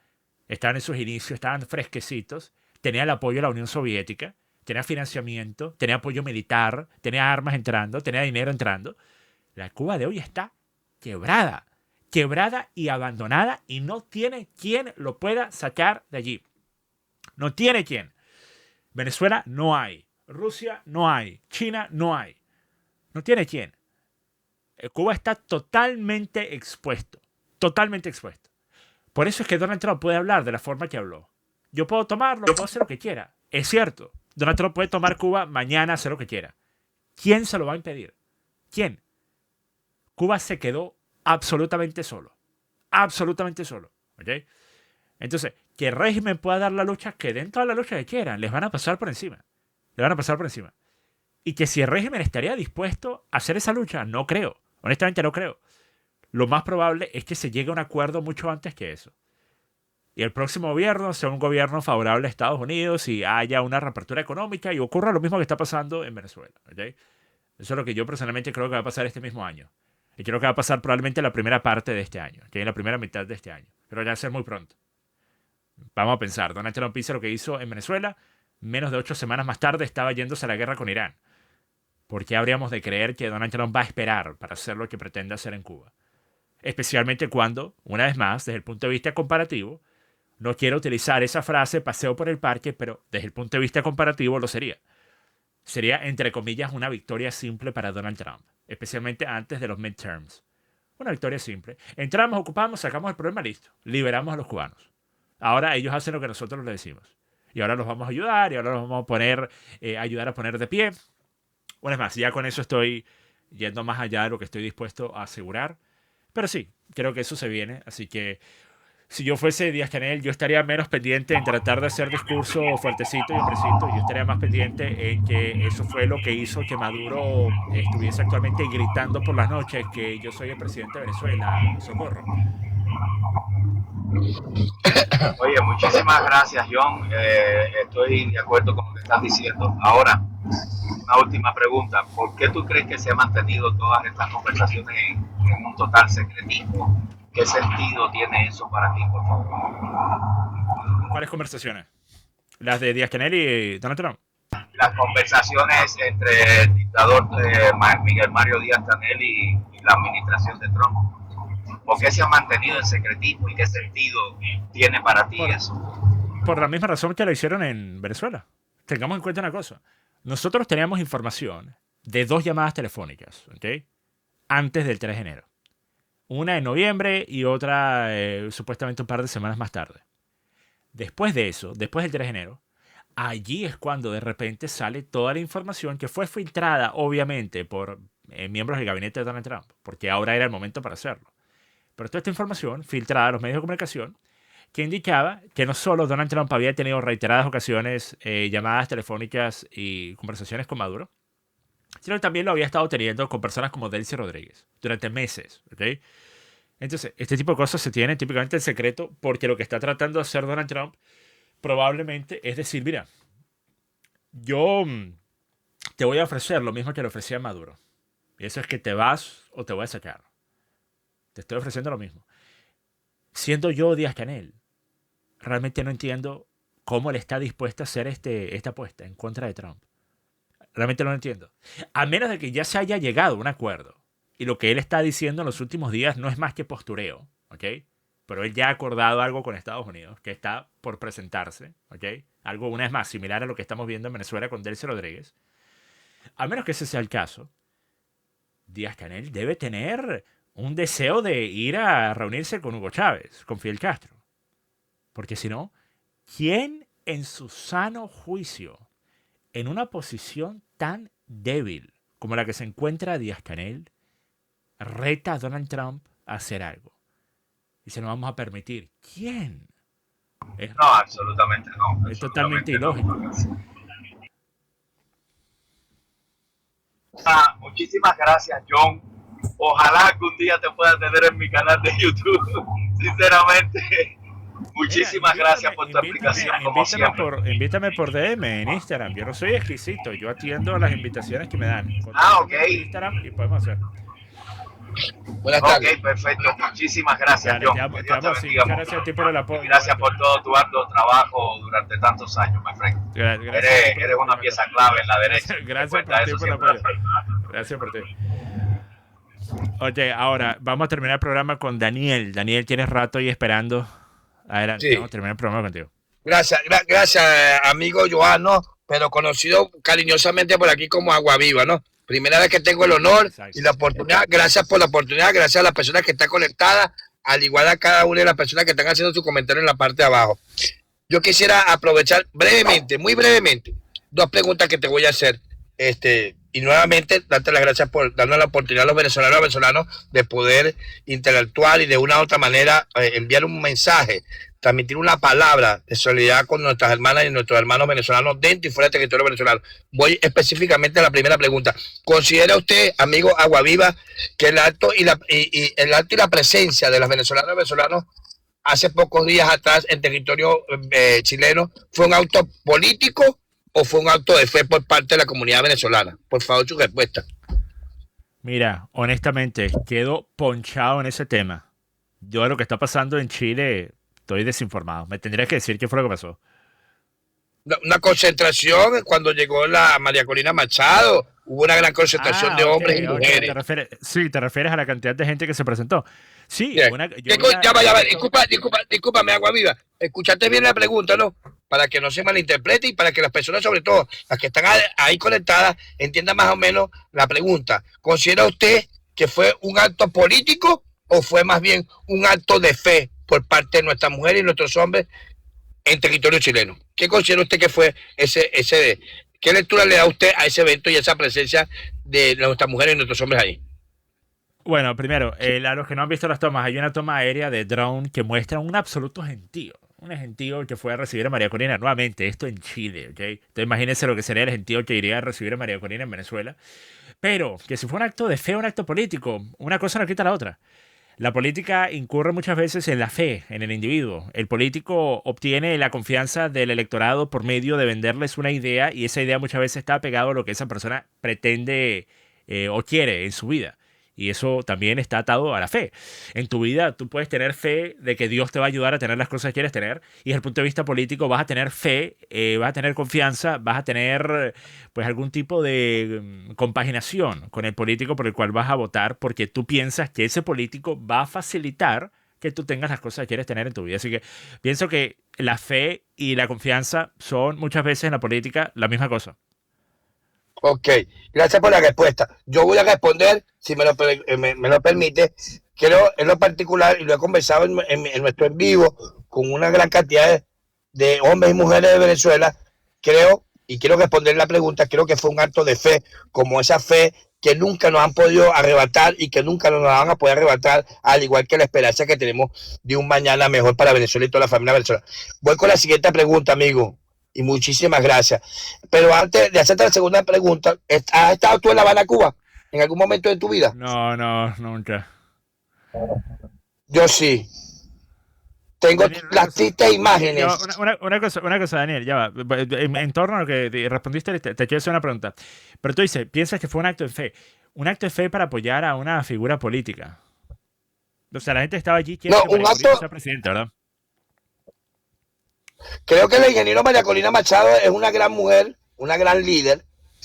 Estaban en sus inicios, estaban fresquecitos. Tenía el apoyo de la Unión Soviética. Tenía financiamiento, tenía apoyo militar, tenía armas entrando, tenía dinero entrando. La Cuba de hoy está quebrada. Quebrada y abandonada y no tiene quien lo pueda sacar de allí. No tiene quien. Venezuela no hay. Rusia no hay. China no hay. No tiene quién. Cuba está totalmente expuesto. Totalmente expuesto. Por eso es que Donald Trump puede hablar de la forma que habló. Yo puedo tomarlo, puedo hacer lo que quiera. Es cierto. Donald Trump puede tomar Cuba mañana, hacer lo que quiera. ¿Quién se lo va a impedir? ¿Quién? Cuba se quedó absolutamente solo. Absolutamente solo. ¿Ok? Entonces, que el régimen pueda dar la lucha, que den toda la lucha que quieran. Les van a pasar por encima. Les van a pasar por encima. Y que si el régimen estaría dispuesto a hacer esa lucha, no creo. Honestamente no creo. Lo más probable es que se llegue a un acuerdo mucho antes que eso. Y el próximo gobierno sea un gobierno favorable a Estados Unidos y haya una reapertura económica y ocurra lo mismo que está pasando en Venezuela. ¿Okay? Eso es lo que yo personalmente creo que va a pasar este mismo año. Y creo que va a pasar probablemente en la primera parte de este año. ¿Okay? En la primera mitad de este año. Pero ya va a ser muy pronto. Vamos a pensar. Donald Trump hizo lo que hizo en Venezuela. Menos de 8 semanas más tarde estaba yéndose a la guerra con Irán. ¿Por qué habríamos de creer que Donald Trump va a esperar para hacer lo que pretende hacer en Cuba? Especialmente cuando, una vez más, desde el punto de vista comparativo, no quiero utilizar esa frase paseo por el parque, pero desde el punto de vista comparativo lo sería. Sería, entre comillas, una victoria simple para Donald Trump, especialmente antes de los midterms. Una victoria simple. Entramos, ocupamos, sacamos el problema, listo. Liberamos a los cubanos. Ahora ellos hacen lo que nosotros les decimos. Y ahora los vamos a ayudar, y ahora los vamos a poner, ayudar a poner de pie. Una vez más, ya con eso estoy yendo más allá de lo que estoy dispuesto a asegurar. Pero sí, creo que eso se viene. Así que si yo fuese Díaz-Canel, yo estaría menos pendiente en tratar de hacer discurso fuertecito y hombrecito. Yo estaría más pendiente en que eso fue lo que hizo que Maduro estuviese actualmente gritando por las noches que yo soy el presidente de Venezuela. Socorro. Oye, muchísimas gracias, John. Estoy de acuerdo con lo que estás diciendo. Ahora, una última pregunta. ¿Por qué tú crees que se han mantenido todas estas conversaciones en un total secretismo? ¿Qué sentido tiene eso para ti, por favor? ¿Cuáles conversaciones? ¿Las de Díaz-Canel y Donald Trump? Las conversaciones entre el dictador Miguel Mario Díaz-Canel y la administración de Trump. ¿Por qué se ha mantenido en secretismo y qué sentido tiene para ti eso? Por la misma razón que lo hicieron en Venezuela. Tengamos en cuenta una cosa. Nosotros teníamos información de 2 llamadas telefónicas, ¿ok? Antes del 3 de enero. Una en noviembre y otra supuestamente un par de semanas más tarde. Después de eso, después del 3 de enero, allí es cuando de repente sale toda la información que fue filtrada, obviamente, por miembros del gabinete de Donald Trump, porque ahora era el momento para hacerlo. Pero toda esta información filtrada a los medios de comunicación que indicaba que no solo Donald Trump había tenido reiteradas ocasiones llamadas telefónicas y conversaciones con Maduro, sino que también lo había estado teniendo con personas como Delcy Rodríguez durante meses. ¿Okay? Entonces, este tipo de cosas se tienen típicamente en secreto porque lo que está tratando de hacer Donald Trump probablemente es decir, mira, yo te voy a ofrecer lo mismo que le ofrecía a Maduro. Y eso es que te vas o te voy a sacar. Te estoy ofreciendo lo mismo. Siendo yo Díaz-Canel, realmente no entiendo cómo él está dispuesto a hacer esta apuesta en contra de Trump. Realmente no lo entiendo. A menos de que ya se haya llegado a un acuerdo. Y lo que él está diciendo en los últimos días no es más que postureo. ¿Ok? Pero él ya ha acordado algo con Estados Unidos, que está por presentarse. ¿Ok? Algo, una vez más, similar a lo que estamos viendo en Venezuela con Delcy Rodríguez. A menos que ese sea el caso, Díaz-Canel debe tener un deseo de ir a reunirse con Hugo Chávez, con Fidel Castro. Porque si no, ¿quién en su sano juicio, en una posición tan débil como la que se encuentra Díaz-Canel, reta a Donald Trump a hacer algo? Y se lo vamos a permitir. ¿Quién? No, absolutamente no. Es totalmente ilógico. Muchísimas gracias, John. Ojalá que un día te pueda tener en mi canal de YouTube. Sinceramente, muchísimas gracias por tu explicación, como siempre. Invítame por DM en Instagram. Yo no soy exquisito. Yo atiendo las invitaciones que me dan. Ok. Instagram y podemos hacer. Buenas tardes. Ok, perfecto. Muchísimas gracias, Dale, John. te Dios te amo, sí. bendiga Muchas mucho. gracias a ti por el apoyo. Y gracias por todo tu arduo trabajo durante tantos años, my friend. Eres una pieza clave en la derecha. Gracias por ti por el apoyo. Gracias por ti. Oye, ahora vamos a terminar el programa con Daniel. Daniel, tienes rato ahí esperando. Adelante, Sí. vamos a terminar el programa contigo. Gracias, gracias, amigo Joano, pero conocido cariñosamente por aquí como Agua Viva, ¿no? Primera vez que tengo el honor y la oportunidad. Gracias por la oportunidad, gracias a las personas que están conectadas, al igual a cada una de las personas que están haciendo su comentario en la parte de abajo. Yo quisiera aprovechar brevemente, muy brevemente, dos preguntas que te voy a hacer. Y nuevamente, darte las gracias por darnos la oportunidad a los venezolanos de poder interactuar y de una u otra manera enviar un mensaje, transmitir una palabra de solidaridad con nuestras hermanas y nuestros hermanos venezolanos dentro y fuera del territorio venezolano. Voy específicamente a la primera pregunta. ¿Considera usted, amigo Aguaviva, que el acto y la presencia de los venezolanos hace pocos días atrás en territorio chileno fue un acto político o fue un acto de fe por parte de la comunidad venezolana? Por favor, su respuesta. Mira, honestamente, quedo ponchado en ese tema. Yo de lo que está pasando en Chile estoy desinformado. Me tendrías que decir qué fue lo que pasó. Una concentración cuando llegó la María Corina Machado. Hubo una gran concentración de hombres y mujeres. ¿Te refieres a la cantidad de gente que se presentó? Sí. Ya va. Discúlpame, Agua Viva. Escuchaste bien la pregunta, ¿no? Para que no se malinterprete y para que las personas, sobre todo las que están ahí conectadas, entiendan más o menos la pregunta. ¿Considera usted que fue un acto político o fue más bien un acto de fe por parte de nuestras mujeres y nuestros hombres en territorio chileno? ¿Qué considera usted que fue qué lectura le da usted a ese evento y a esa presencia de nuestras mujeres y nuestros hombres ahí? Bueno, primero, a los que no han visto las tomas, hay una toma aérea de drone que muestra un absoluto gentío. Un gentío que fue a recibir a María Corina nuevamente, esto en Chile, ¿ok? Entonces imagínense lo que sería el gentío que iría a recibir a María Corina en Venezuela. Pero que si fue un acto de fe o un acto político, una cosa no quita la otra. La política incurre muchas veces en la fe, en el individuo. El político obtiene la confianza del electorado por medio de venderles una idea y esa idea muchas veces está apegado a lo que esa persona pretende o quiere en su vida. Y eso también está atado a la fe. En tu vida tú puedes tener fe de que Dios te va a ayudar a tener las cosas que quieres tener. Y desde el punto de vista político vas a tener fe, vas a tener confianza, vas a tener pues algún tipo de compaginación con el político por el cual vas a votar porque tú piensas que ese político va a facilitar que tú tengas las cosas que quieres tener en tu vida. Así que pienso que la fe y la confianza son muchas veces en la política la misma cosa. Ok, gracias por la respuesta. Yo voy a responder, si me lo permite. Creo en lo particular, y lo he conversado en nuestro en vivo con una gran cantidad de hombres y mujeres de Venezuela, creo, y quiero responder la pregunta, creo que fue un acto de fe, como esa fe que nunca nos han podido arrebatar y que nunca nos van a poder arrebatar, al igual que la esperanza que tenemos de un mañana mejor para Venezuela y toda la familia venezolana. Voy con la siguiente pregunta, amigo, y muchísimas gracias. Pero antes de hacerte la segunda pregunta, ¿has estado tú en La Habana, Cuba, en algún momento de tu vida? No, nunca. Yo sí. Tengo Daniel, las tristes imágenes. Una cosa, Daniel, ya va. En torno a lo que respondiste, te quiero hacer una pregunta. Pero tú dices, piensas que fue un acto de fe. Un acto de fe para apoyar a una figura política. O sea, la gente estaba allí, quiere que María Corina sea presidente, ¿verdad? Creo que la ingeniero María Corina Machado es una gran mujer, una gran líder,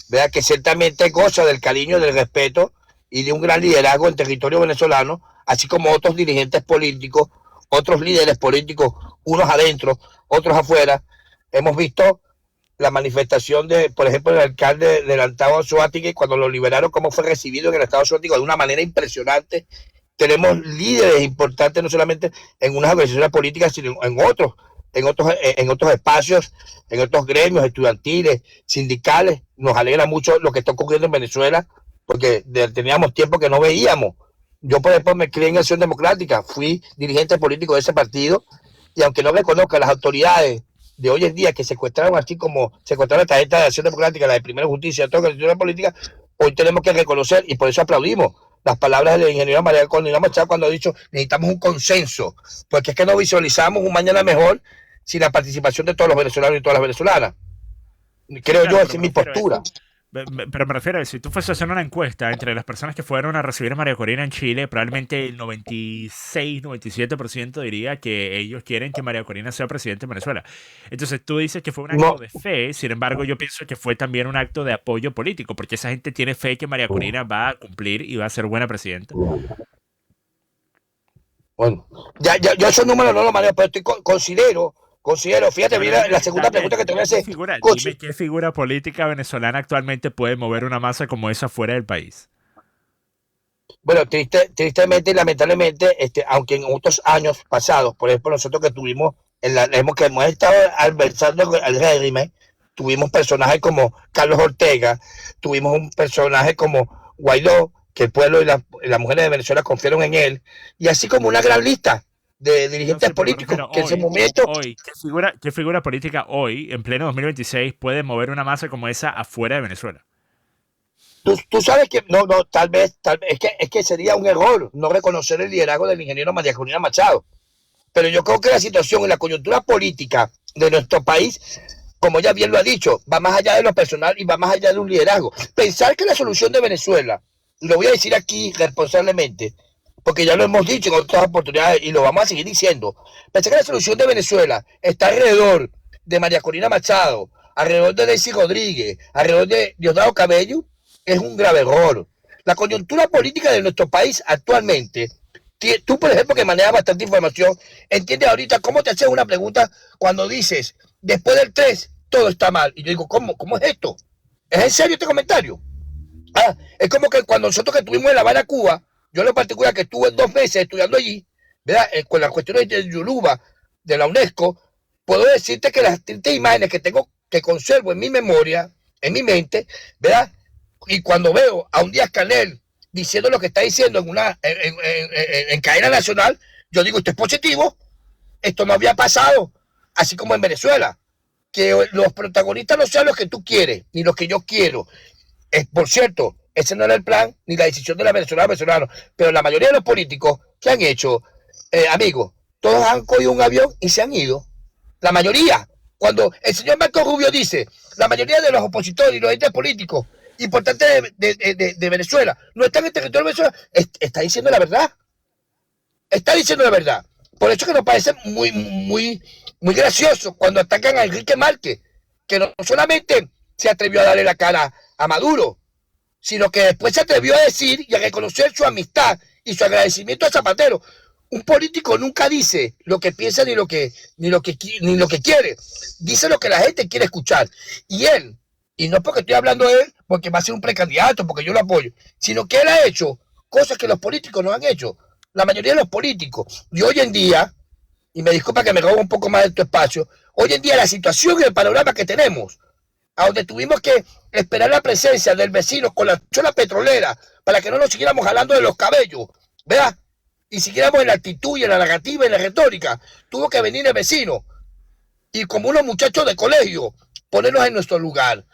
¿verdad? Que ciertamente goza del cariño, del respeto y de un gran liderazgo en territorio venezolano, así como otros dirigentes políticos, otros líderes políticos, unos adentro, otros afuera. Hemos visto la manifestación de, por ejemplo, el alcalde del estado Anzoátegui, cuando lo liberaron, cómo fue recibido en el estado Anzoátegui de una manera impresionante. Tenemos líderes importantes, no solamente en unas organizaciones políticas, sino en otros espacios, en otros gremios estudiantiles, sindicales. Nos alegra mucho lo que está ocurriendo en Venezuela, porque teníamos tiempo que no veíamos. Yo, por ejemplo, me crié en Acción Democrática, fui dirigente político de ese partido, y aunque no reconozca las autoridades de hoy en día que secuestraron, así como secuestraron la tarjeta de Acción Democrática, la de Primera Justicia, toda la institución política, hoy tenemos que reconocer, y por eso aplaudimos las palabras del ingeniero María Corina Machado cuando ha dicho, necesitamos un consenso, porque es que no visualizamos un mañana mejor sin la participación de todos los venezolanos y todas las venezolanas. Creo claro, yo, esa es mi postura. Pero me refiero a eso, si tú fueses a hacer una encuesta entre las personas que fueron a recibir a María Corina en Chile, probablemente el 96-97% diría que ellos quieren que María Corina sea presidente de Venezuela. Entonces tú dices que fue un acto de fe, sin embargo yo pienso que fue también un acto de apoyo político, porque esa gente tiene fe que María Corina va a cumplir y va a ser buena presidenta. Bueno, yo esos números no los manejo, pero considero, fíjate, mira la segunda pregunta que te voy a hacer. Dime qué figura política venezolana actualmente puede mover una masa como esa fuera del país. Bueno, tristemente y lamentablemente, aunque en otros años pasados, por ejemplo, nosotros que tuvimos, que hemos estado adversando al régimen, tuvimos personajes como Carlos Ortega, tuvimos un personaje como Guaidó, que el pueblo y las mujeres de Venezuela confiaron en él, y así como una gran lista de dirigentes políticos que en ese momento... ¿Qué figura política hoy, en pleno 2026, puede mover una masa como esa afuera de Venezuela? Tú sabes que, tal vez, es que sería un error no reconocer el liderazgo del ingeniero María Corina Machado. Pero yo creo que la situación y la coyuntura política de nuestro país, como ella bien lo ha dicho, va más allá de lo personal y va más allá de un liderazgo. Pensar que la solución de Venezuela, y lo voy a decir aquí responsablemente, porque ya lo hemos dicho en otras oportunidades y lo vamos a seguir diciendo, pensar que la solución de Venezuela está alrededor de María Corina Machado, alrededor de Daisy Rodríguez, alrededor de Diosdado Cabello, es un grave error. La coyuntura política de nuestro país actualmente, tú por ejemplo que manejas bastante información, entiendes ahorita cómo te haces una pregunta cuando dices, después del 3, todo está mal. Y yo digo, ¿cómo es esto? ¿Es en serio este comentario? Es como que cuando nosotros que estuvimos en La Habana, Cuba, yo en lo particular que estuve 2 meses estudiando allí, ¿verdad? Con las cuestiones de Yuluba, de la UNESCO, puedo decirte que las tristes imágenes que conservo en mi memoria, en mi mente, ¿verdad? Y cuando veo a un Díaz-Canel diciendo lo que está diciendo en cadena nacional, yo digo, esto es positivo, esto no había pasado, así como en Venezuela, que los protagonistas no sean los que tú quieres, ni los que yo quiero. Por cierto, ese no era el plan, ni la decisión de la venezolana, pero la mayoría de los políticos que han hecho, amigos, todos han cogido un avión y se han ido. La mayoría. Cuando el señor Marco Rubio dice, la mayoría de los opositores y los entes políticos importantes de Venezuela no están en el territorio de Venezuela, está diciendo la verdad. Está diciendo la verdad. Por eso que nos parece muy gracioso cuando atacan a Enrique Márquez, que no solamente se atrevió a darle la cara a Maduro, sino que después se atrevió a decir y a reconocer su amistad y su agradecimiento a Zapatero. Un político nunca dice lo que piensa ni lo que quiere. Dice lo que la gente quiere escuchar. Y él, y no porque estoy hablando de él, porque va a ser un precandidato, porque yo lo apoyo, sino que él ha hecho cosas que los políticos no han hecho. La mayoría de los políticos. Y hoy en día, y me disculpa que me robo un poco más de tu espacio, hoy en día la situación y el panorama que tenemos a donde tuvimos que esperar la presencia del vecino con la chola petrolera para que no nos siguiéramos jalando de los cabellos, ¿verdad? Y siguiéramos en la actitud y en la narrativa y en la retórica. Tuvo que venir el vecino y como unos muchachos de colegio ponernos en nuestro lugar.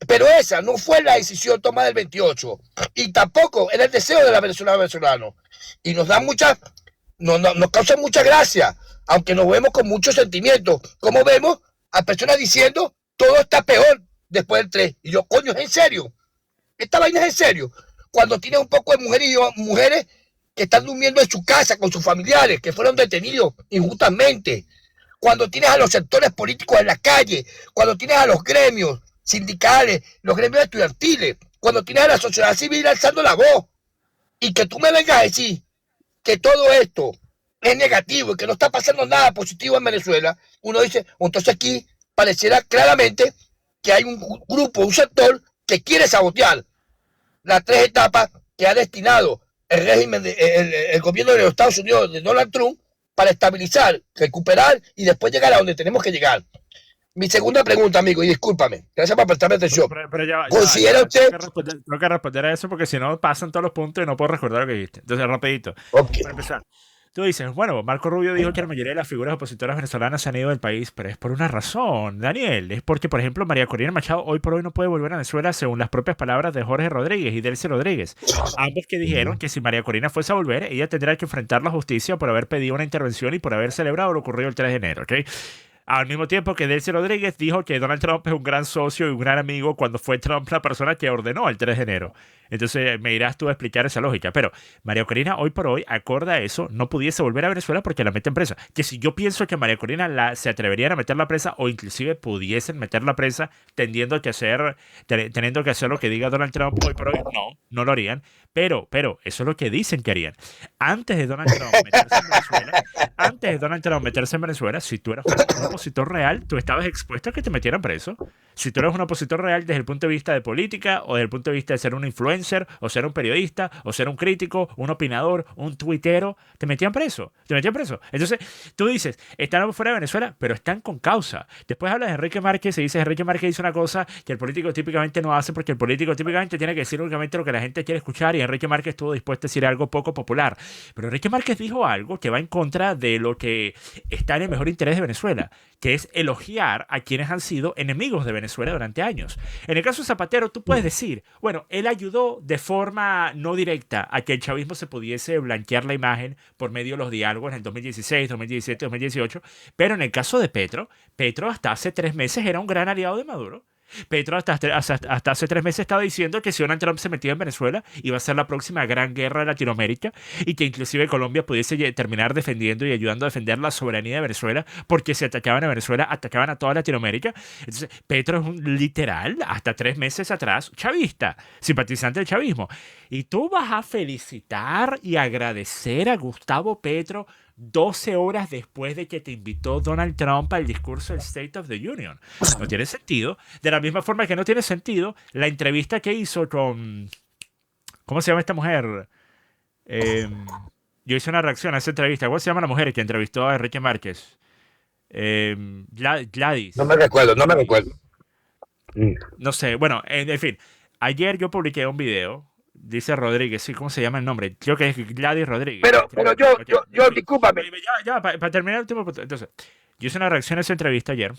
Pero esa no fue la decisión tomada del 28 y tampoco era el deseo de la venezolana. Y nos causa mucha gracia, aunque nos vemos con mucho sentimiento, como vemos a personas diciendo todo está peor después del 3. Y yo, coño, ¿es en serio? Esta vaina es en serio. Cuando tienes un poco de mujeres que están durmiendo en su casa con sus familiares, que fueron detenidos injustamente. Cuando tienes a los sectores políticos en la calle, cuando tienes a los gremios sindicales, los gremios estudiantiles, cuando tienes a la sociedad civil alzando la voz, y que tú me vengas a decir que todo esto es negativo y que no está pasando nada positivo en Venezuela, uno dice, entonces aquí pareciera claramente que hay un grupo, un sector que quiere sabotear las 3 etapas que ha destinado el régimen, el gobierno de los Estados Unidos de Donald Trump para estabilizar, recuperar y después llegar a donde tenemos que llegar. Mi segunda pregunta, amigo, y discúlpame, gracias por prestarme atención. Pero ¿Considera usted? Tengo que responder a eso porque si no pasan todos los puntos y no puedo recordar lo que dijiste. Entonces, rapidito. Okay. Para empezar. Tú dices, bueno, Marco Rubio dijo que la mayoría de las figuras opositoras venezolanas se han ido del país, pero es por una razón, Daniel. Es porque, por ejemplo, María Corina Machado hoy por hoy no puede volver a Venezuela según las propias palabras de Jorge Rodríguez y Delcy Rodríguez. Ambos que dijeron que si María Corina fuese a volver, ella tendrá que enfrentar la justicia por haber pedido una intervención y por haber celebrado lo ocurrido el 3 de enero, ¿ok? Al mismo tiempo que Delcy Rodríguez dijo que Donald Trump es un gran socio y un gran amigo cuando fue Trump la persona que ordenó el 3 de enero. Entonces me irás tú a explicar esa lógica. Pero María Corina hoy por hoy, acorde a eso, no pudiese volver a Venezuela porque la meten presa. Que si yo pienso que María Corina se atreverían a meterla presa o inclusive pudiesen meterla presa teniendo que hacer lo que diga Donald Trump hoy por hoy, no lo harían. Pero eso es lo que dicen que harían. Antes de Donald Trump meterse en Venezuela, si tú eras un opositor real, tú estabas expuesto a que te metieran preso. Si tú eres un opositor real desde el punto de vista de política o desde el punto de vista de ser un influencer o ser un periodista o ser un crítico, un opinador, un tuitero, te metían preso. Entonces, tú dices, están fuera de Venezuela, pero están con causa. Después hablas de Enrique Márquez y dices, Enrique Márquez dice una cosa que el político típicamente no hace porque el político típicamente tiene que decir únicamente lo que la gente quiere escuchar y Enrique Márquez estuvo dispuesto a decir algo poco popular. Pero Enrique Márquez dijo algo que va en contra de lo que está en el mejor interés de Venezuela, que es elogiar a quienes han sido enemigos de Venezuela durante años. En el caso de Zapatero, tú puedes decir, bueno, él ayudó de forma no directa a que el chavismo se pudiese blanquear la imagen por medio de los diálogos en el 2016, 2017, 2018, pero en el caso de Petro hasta hace 3 meses era un gran aliado de Maduro. Petro hasta hace 3 meses estaba diciendo que si Donald Trump se metía en Venezuela iba a ser la próxima gran guerra de Latinoamérica y que inclusive Colombia pudiese terminar defendiendo y ayudando a defender la soberanía de Venezuela porque si atacaban a Venezuela atacaban a toda Latinoamérica. Entonces Petro es un literal hasta 3 meses atrás chavista, simpatizante del chavismo, y tú vas a felicitar y agradecer a Gustavo Petro 12 horas después de que te invitó Donald Trump al discurso del State of the Union. No tiene sentido. De la misma forma que no tiene sentido la entrevista que hizo con... ¿Cómo se llama esta mujer? Yo hice una reacción a esa entrevista. ¿Cómo se llama la mujer que entrevistó a Enrique Márquez? Gladys. No me recuerdo. No sé. Bueno, en fin. Ayer yo publiqué un video. Dice Rodríguez, sí, ¿cómo se llama el nombre? Creo que es Gladys Rodríguez. Pero yo discúlpame. Ya, para terminar el último punto. Entonces, yo hice una reacción a esa entrevista ayer.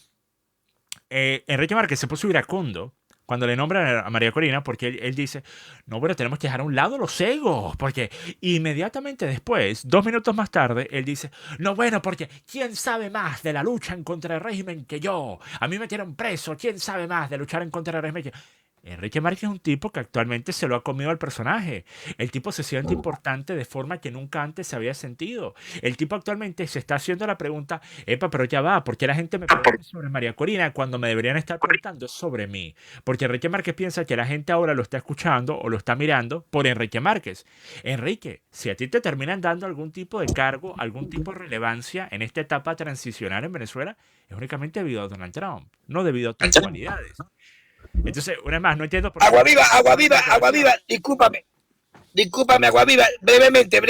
Enrique Márquez se puso iracundo cuando le nombran a María Corina porque él dice, no, pero tenemos que dejar a un lado los egos, porque inmediatamente después, 2 minutos más tarde, él dice, no, bueno, porque ¿quién sabe más de la lucha en contra del régimen que yo? A mí me metieron preso, ¿quién sabe más de luchar en contra del régimen que yo? Enrique Márquez es un tipo que actualmente se lo ha comido al personaje. El tipo se siente importante de forma que nunca antes se había sentido. El tipo actualmente se está haciendo la pregunta, pero ya va, ¿por qué la gente me pregunta sobre María Corina cuando me deberían estar preguntando sobre mí? Porque Enrique Márquez piensa que la gente ahora lo está escuchando o lo está mirando por Enrique Márquez. Enrique, si a ti te terminan dando algún tipo de cargo, algún tipo de relevancia en esta etapa transicional en Venezuela, es únicamente debido a Donald Trump, no debido a tus cualidades. Entonces, una vez más, no entiendo por qué. Agua viva, discúlpame, Agua Viva, brevemente,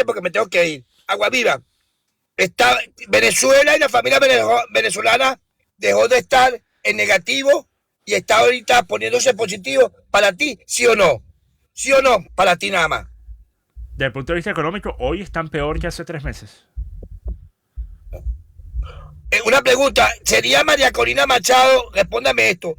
porque me tengo que ir. Agua Viva, está Venezuela y la familia venezolana dejó de estar en negativo y está ahorita poniéndose positivo para ti, ¿sí o no? ¿Sí o no? Para ti nada más. Desde el punto de vista económico, hoy están peor que hace 3 meses. Una pregunta, ¿sería María Corina Machado, respóndame esto,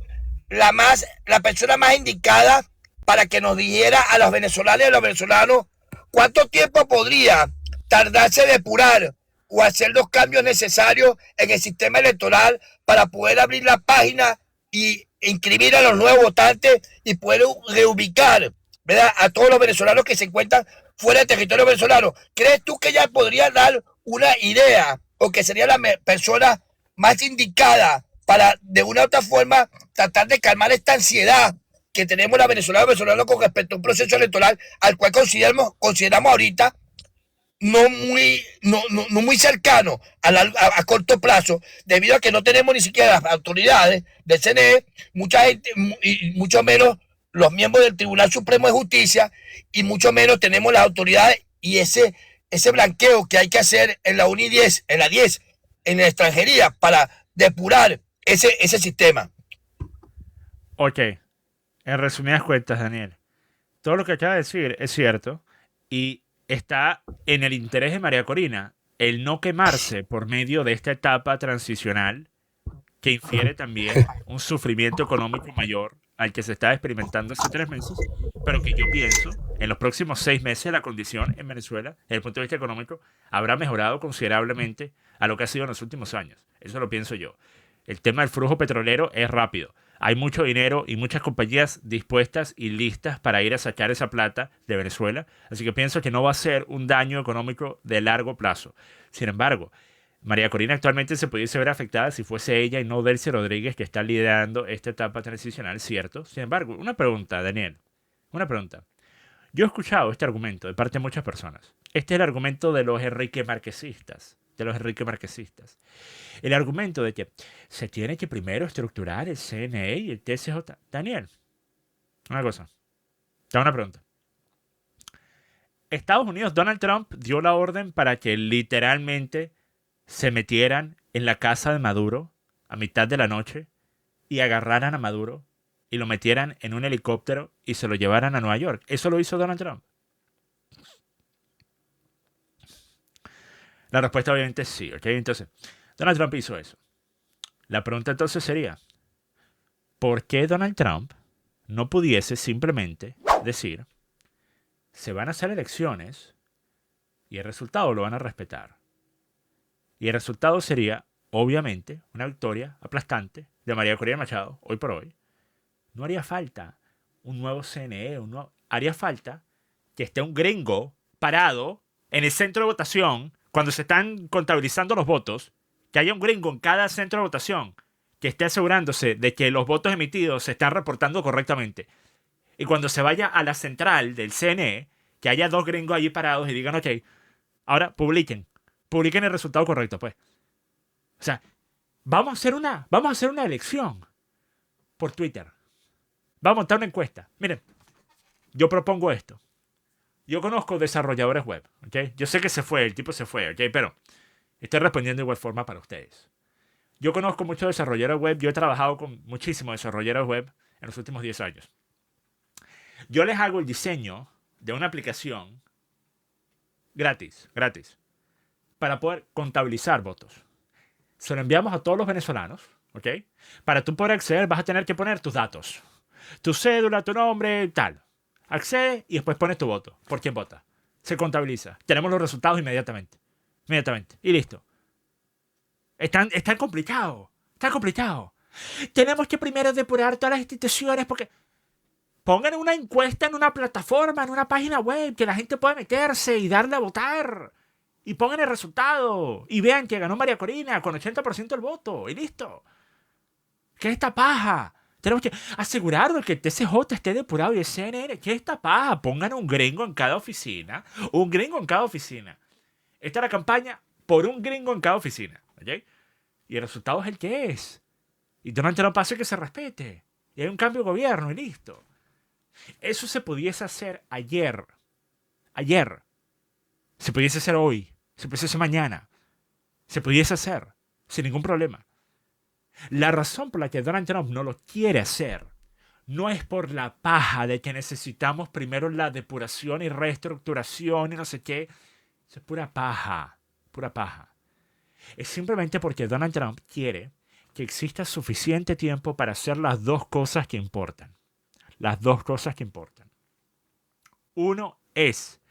la persona más indicada para que nos dijera a los venezolanos y a los venezolanos cuánto tiempo podría tardarse en depurar o hacer los cambios necesarios en el sistema electoral para poder abrir la página y inscribir a los nuevos votantes y poder reubicar, ¿verdad?, a todos los venezolanos que se encuentran fuera del territorio venezolano? ¿Crees tú que ella podría dar una idea o que sería la persona más indicada para de una u otra forma tratar de calmar esta ansiedad que tenemos la venezolana con respecto a un proceso electoral al cual consideramos ahorita no muy cercano a corto plazo, debido a que no tenemos ni siquiera las autoridades del CNE, mucha gente y mucho menos los miembros del Tribunal Supremo de Justicia, y mucho menos tenemos las autoridades y ese blanqueo que hay que hacer en la UNI 10, en la 10, en la extranjería, para depurar ese sistema. Ok, en resumidas cuentas, Daniel, todo lo que acaba de decir es cierto y está en el interés de María Corina el no quemarse por medio de esta etapa transicional que infiere también un sufrimiento económico mayor al que se está experimentando hace 3 meses, pero que yo pienso en los próximos 6 meses la condición en Venezuela, desde el punto de vista económico, habrá mejorado considerablemente a lo que ha sido en los últimos años. Eso lo pienso yo. El tema del flujo petrolero es rápido. Hay mucho dinero y muchas compañías dispuestas y listas para ir a sacar esa plata de Venezuela. Así que pienso que no va a ser un daño económico de largo plazo. Sin embargo, María Corina actualmente se pudiese ver afectada si fuese ella y no Delcy Rodríguez que está liderando esta etapa transicional, ¿cierto? Sin embargo, una pregunta, Daniel. Una pregunta. Yo he escuchado este argumento de parte de muchas personas. Este es el argumento de los Enrique Marquesistas. El argumento de que se tiene que primero estructurar el CNE y el TSJ. Daniel, una cosa. Te hago una pregunta. Estados Unidos, Donald Trump dio la orden para que literalmente se metieran en la casa de Maduro a mitad de la noche y agarraran a Maduro y lo metieran en un helicóptero y se lo llevaran a Nueva York. ¿Eso lo hizo Donald Trump? La respuesta obviamente es sí, ¿ok? Entonces, Donald Trump hizo eso. La pregunta entonces sería, ¿por qué Donald Trump no pudiese simplemente decir, se van a hacer elecciones y el resultado lo van a respetar? Y el resultado sería, obviamente, una victoria aplastante de María Corina Machado, hoy por hoy. No haría falta un nuevo CNE, haría falta que esté un gringo parado en el centro de votación cuando se están contabilizando los votos, que haya un gringo en cada centro de votación que esté asegurándose de que los votos emitidos se están reportando correctamente. Y cuando se vaya a la central del CNE, que haya 2 gringos allí parados y digan, ok, ahora publiquen el resultado correcto, pues. O sea, vamos a hacer una elección por Twitter. Vamos a montar una encuesta. Miren, yo propongo esto. Yo conozco desarrolladores web, ¿ok? Yo sé que el tipo se fue, ¿ok? Pero estoy respondiendo de igual forma para ustedes. Yo conozco muchos desarrolladores web. Yo he trabajado con muchísimos desarrolladores web en los últimos 10 años. Yo les hago el diseño de una aplicación gratis, para poder contabilizar votos. Se lo enviamos a todos los venezolanos, ¿ok? Para tú poder acceder vas a tener que poner tus datos. Tu cédula, tu nombre, tal. Accede y después pones tu voto. ¿Por quién vota? Se contabiliza. Tenemos los resultados inmediatamente. Y listo. Es tan complicado. Tenemos que primero depurar todas las instituciones porque... Pongan una encuesta en una plataforma, en una página web, que la gente pueda meterse y darle a votar. Y pongan el resultado. Y vean que ganó María Corina con 80% del voto. Y listo. ¿Qué es esta paja? Tenemos que asegurarnos que el TCJ esté depurado y el CNN. ¿Qué es esta paja? Pongan un gringo en cada oficina. Esta es la campaña por un gringo en cada oficina. ¿Ok? Y el resultado es el que es. Y Donald Trump hace que se respete. Y hay un cambio de gobierno y listo. Eso se pudiese hacer ayer. Se pudiese hacer hoy. Se pudiese hacer mañana. Se pudiese hacer sin ningún problema. La razón por la que Donald Trump no lo quiere hacer no es por la paja de que necesitamos primero la depuración y reestructuración y no sé qué. Eso es pura paja, pura paja. Es simplemente porque Donald Trump quiere que exista suficiente tiempo para hacer las dos cosas que importan. Las dos cosas que importan. Uno es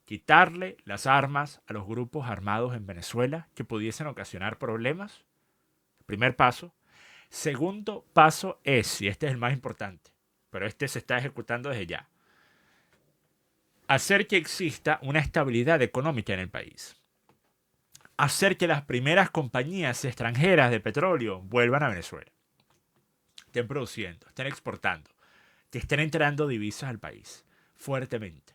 quitarle las armas a los grupos armados en Venezuela que pudiesen ocasionar problemas. Primer paso. Segundo paso es, y este es el más importante, pero este se está ejecutando desde ya, hacer que exista una estabilidad económica en el país. Hacer que las primeras compañías extranjeras de petróleo vuelvan a Venezuela. Estén produciendo, estén exportando, que estén entrando divisas al país fuertemente.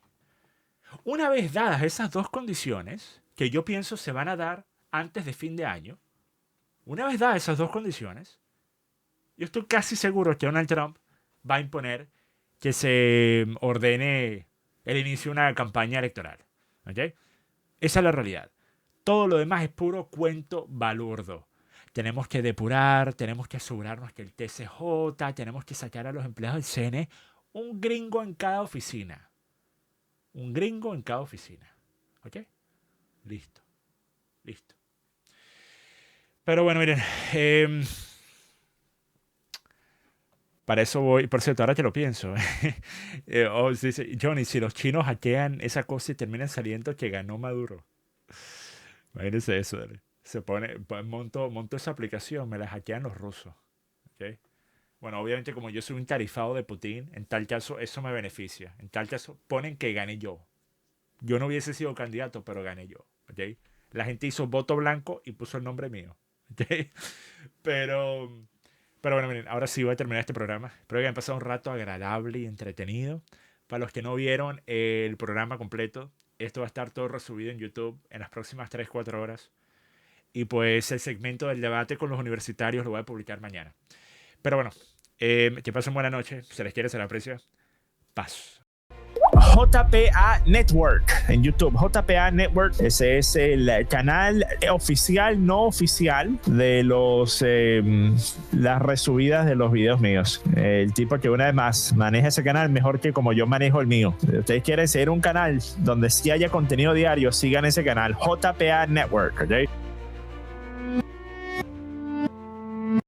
Una vez dadas esas dos condiciones, que yo pienso se van a dar antes de fin de año, una vez dadas esas dos condiciones, yo estoy casi seguro que Donald Trump va a imponer que se ordene el inicio de una campaña electoral. ¿Okay? Esa es la realidad. Todo lo demás es puro cuento balurdo. Tenemos que depurar, tenemos que asegurarnos que el TCJ, tenemos que sacar a los empleados del CNE, un gringo en cada oficina. Un gringo en cada oficina. ¿Ok? Listo. Listo. Pero bueno, miren. Para eso voy. Por cierto, ahora que lo pienso. Dice Johnny, si los chinos hackean esa cosa y terminan saliendo que ganó Maduro. Imagínense eso. Dale. Se pone, monto esa aplicación, me la hackean los rusos. ¿Okay? Bueno, obviamente como yo soy un tarifado de Putin, en tal caso eso me beneficia. En tal caso ponen que gané yo. Yo no hubiese sido candidato, pero gané yo. ¿Okay? La gente hizo voto blanco y puso el nombre mío. ¿Okay? Pero bueno, miren, ahora sí voy a terminar este programa. Espero que hayan pasado un rato agradable y entretenido. Para los que no vieron el programa completo, esto va a estar todo resubido en YouTube en las próximas 3-4 horas. Y pues el segmento del debate con los universitarios lo voy a publicar mañana. Pero bueno, que pasen buena noche. Se les quiere, se les aprecia. Paz. JPA Network en YouTube. JPA Network, ese es el canal oficial, no oficial de las resubidas de los videos míos. El tipo que una vez más maneja ese canal mejor que como yo manejo el mío. Si ustedes quieren seguir un canal donde sí haya contenido diario, sigan ese canal, JPA Network, ¿ok?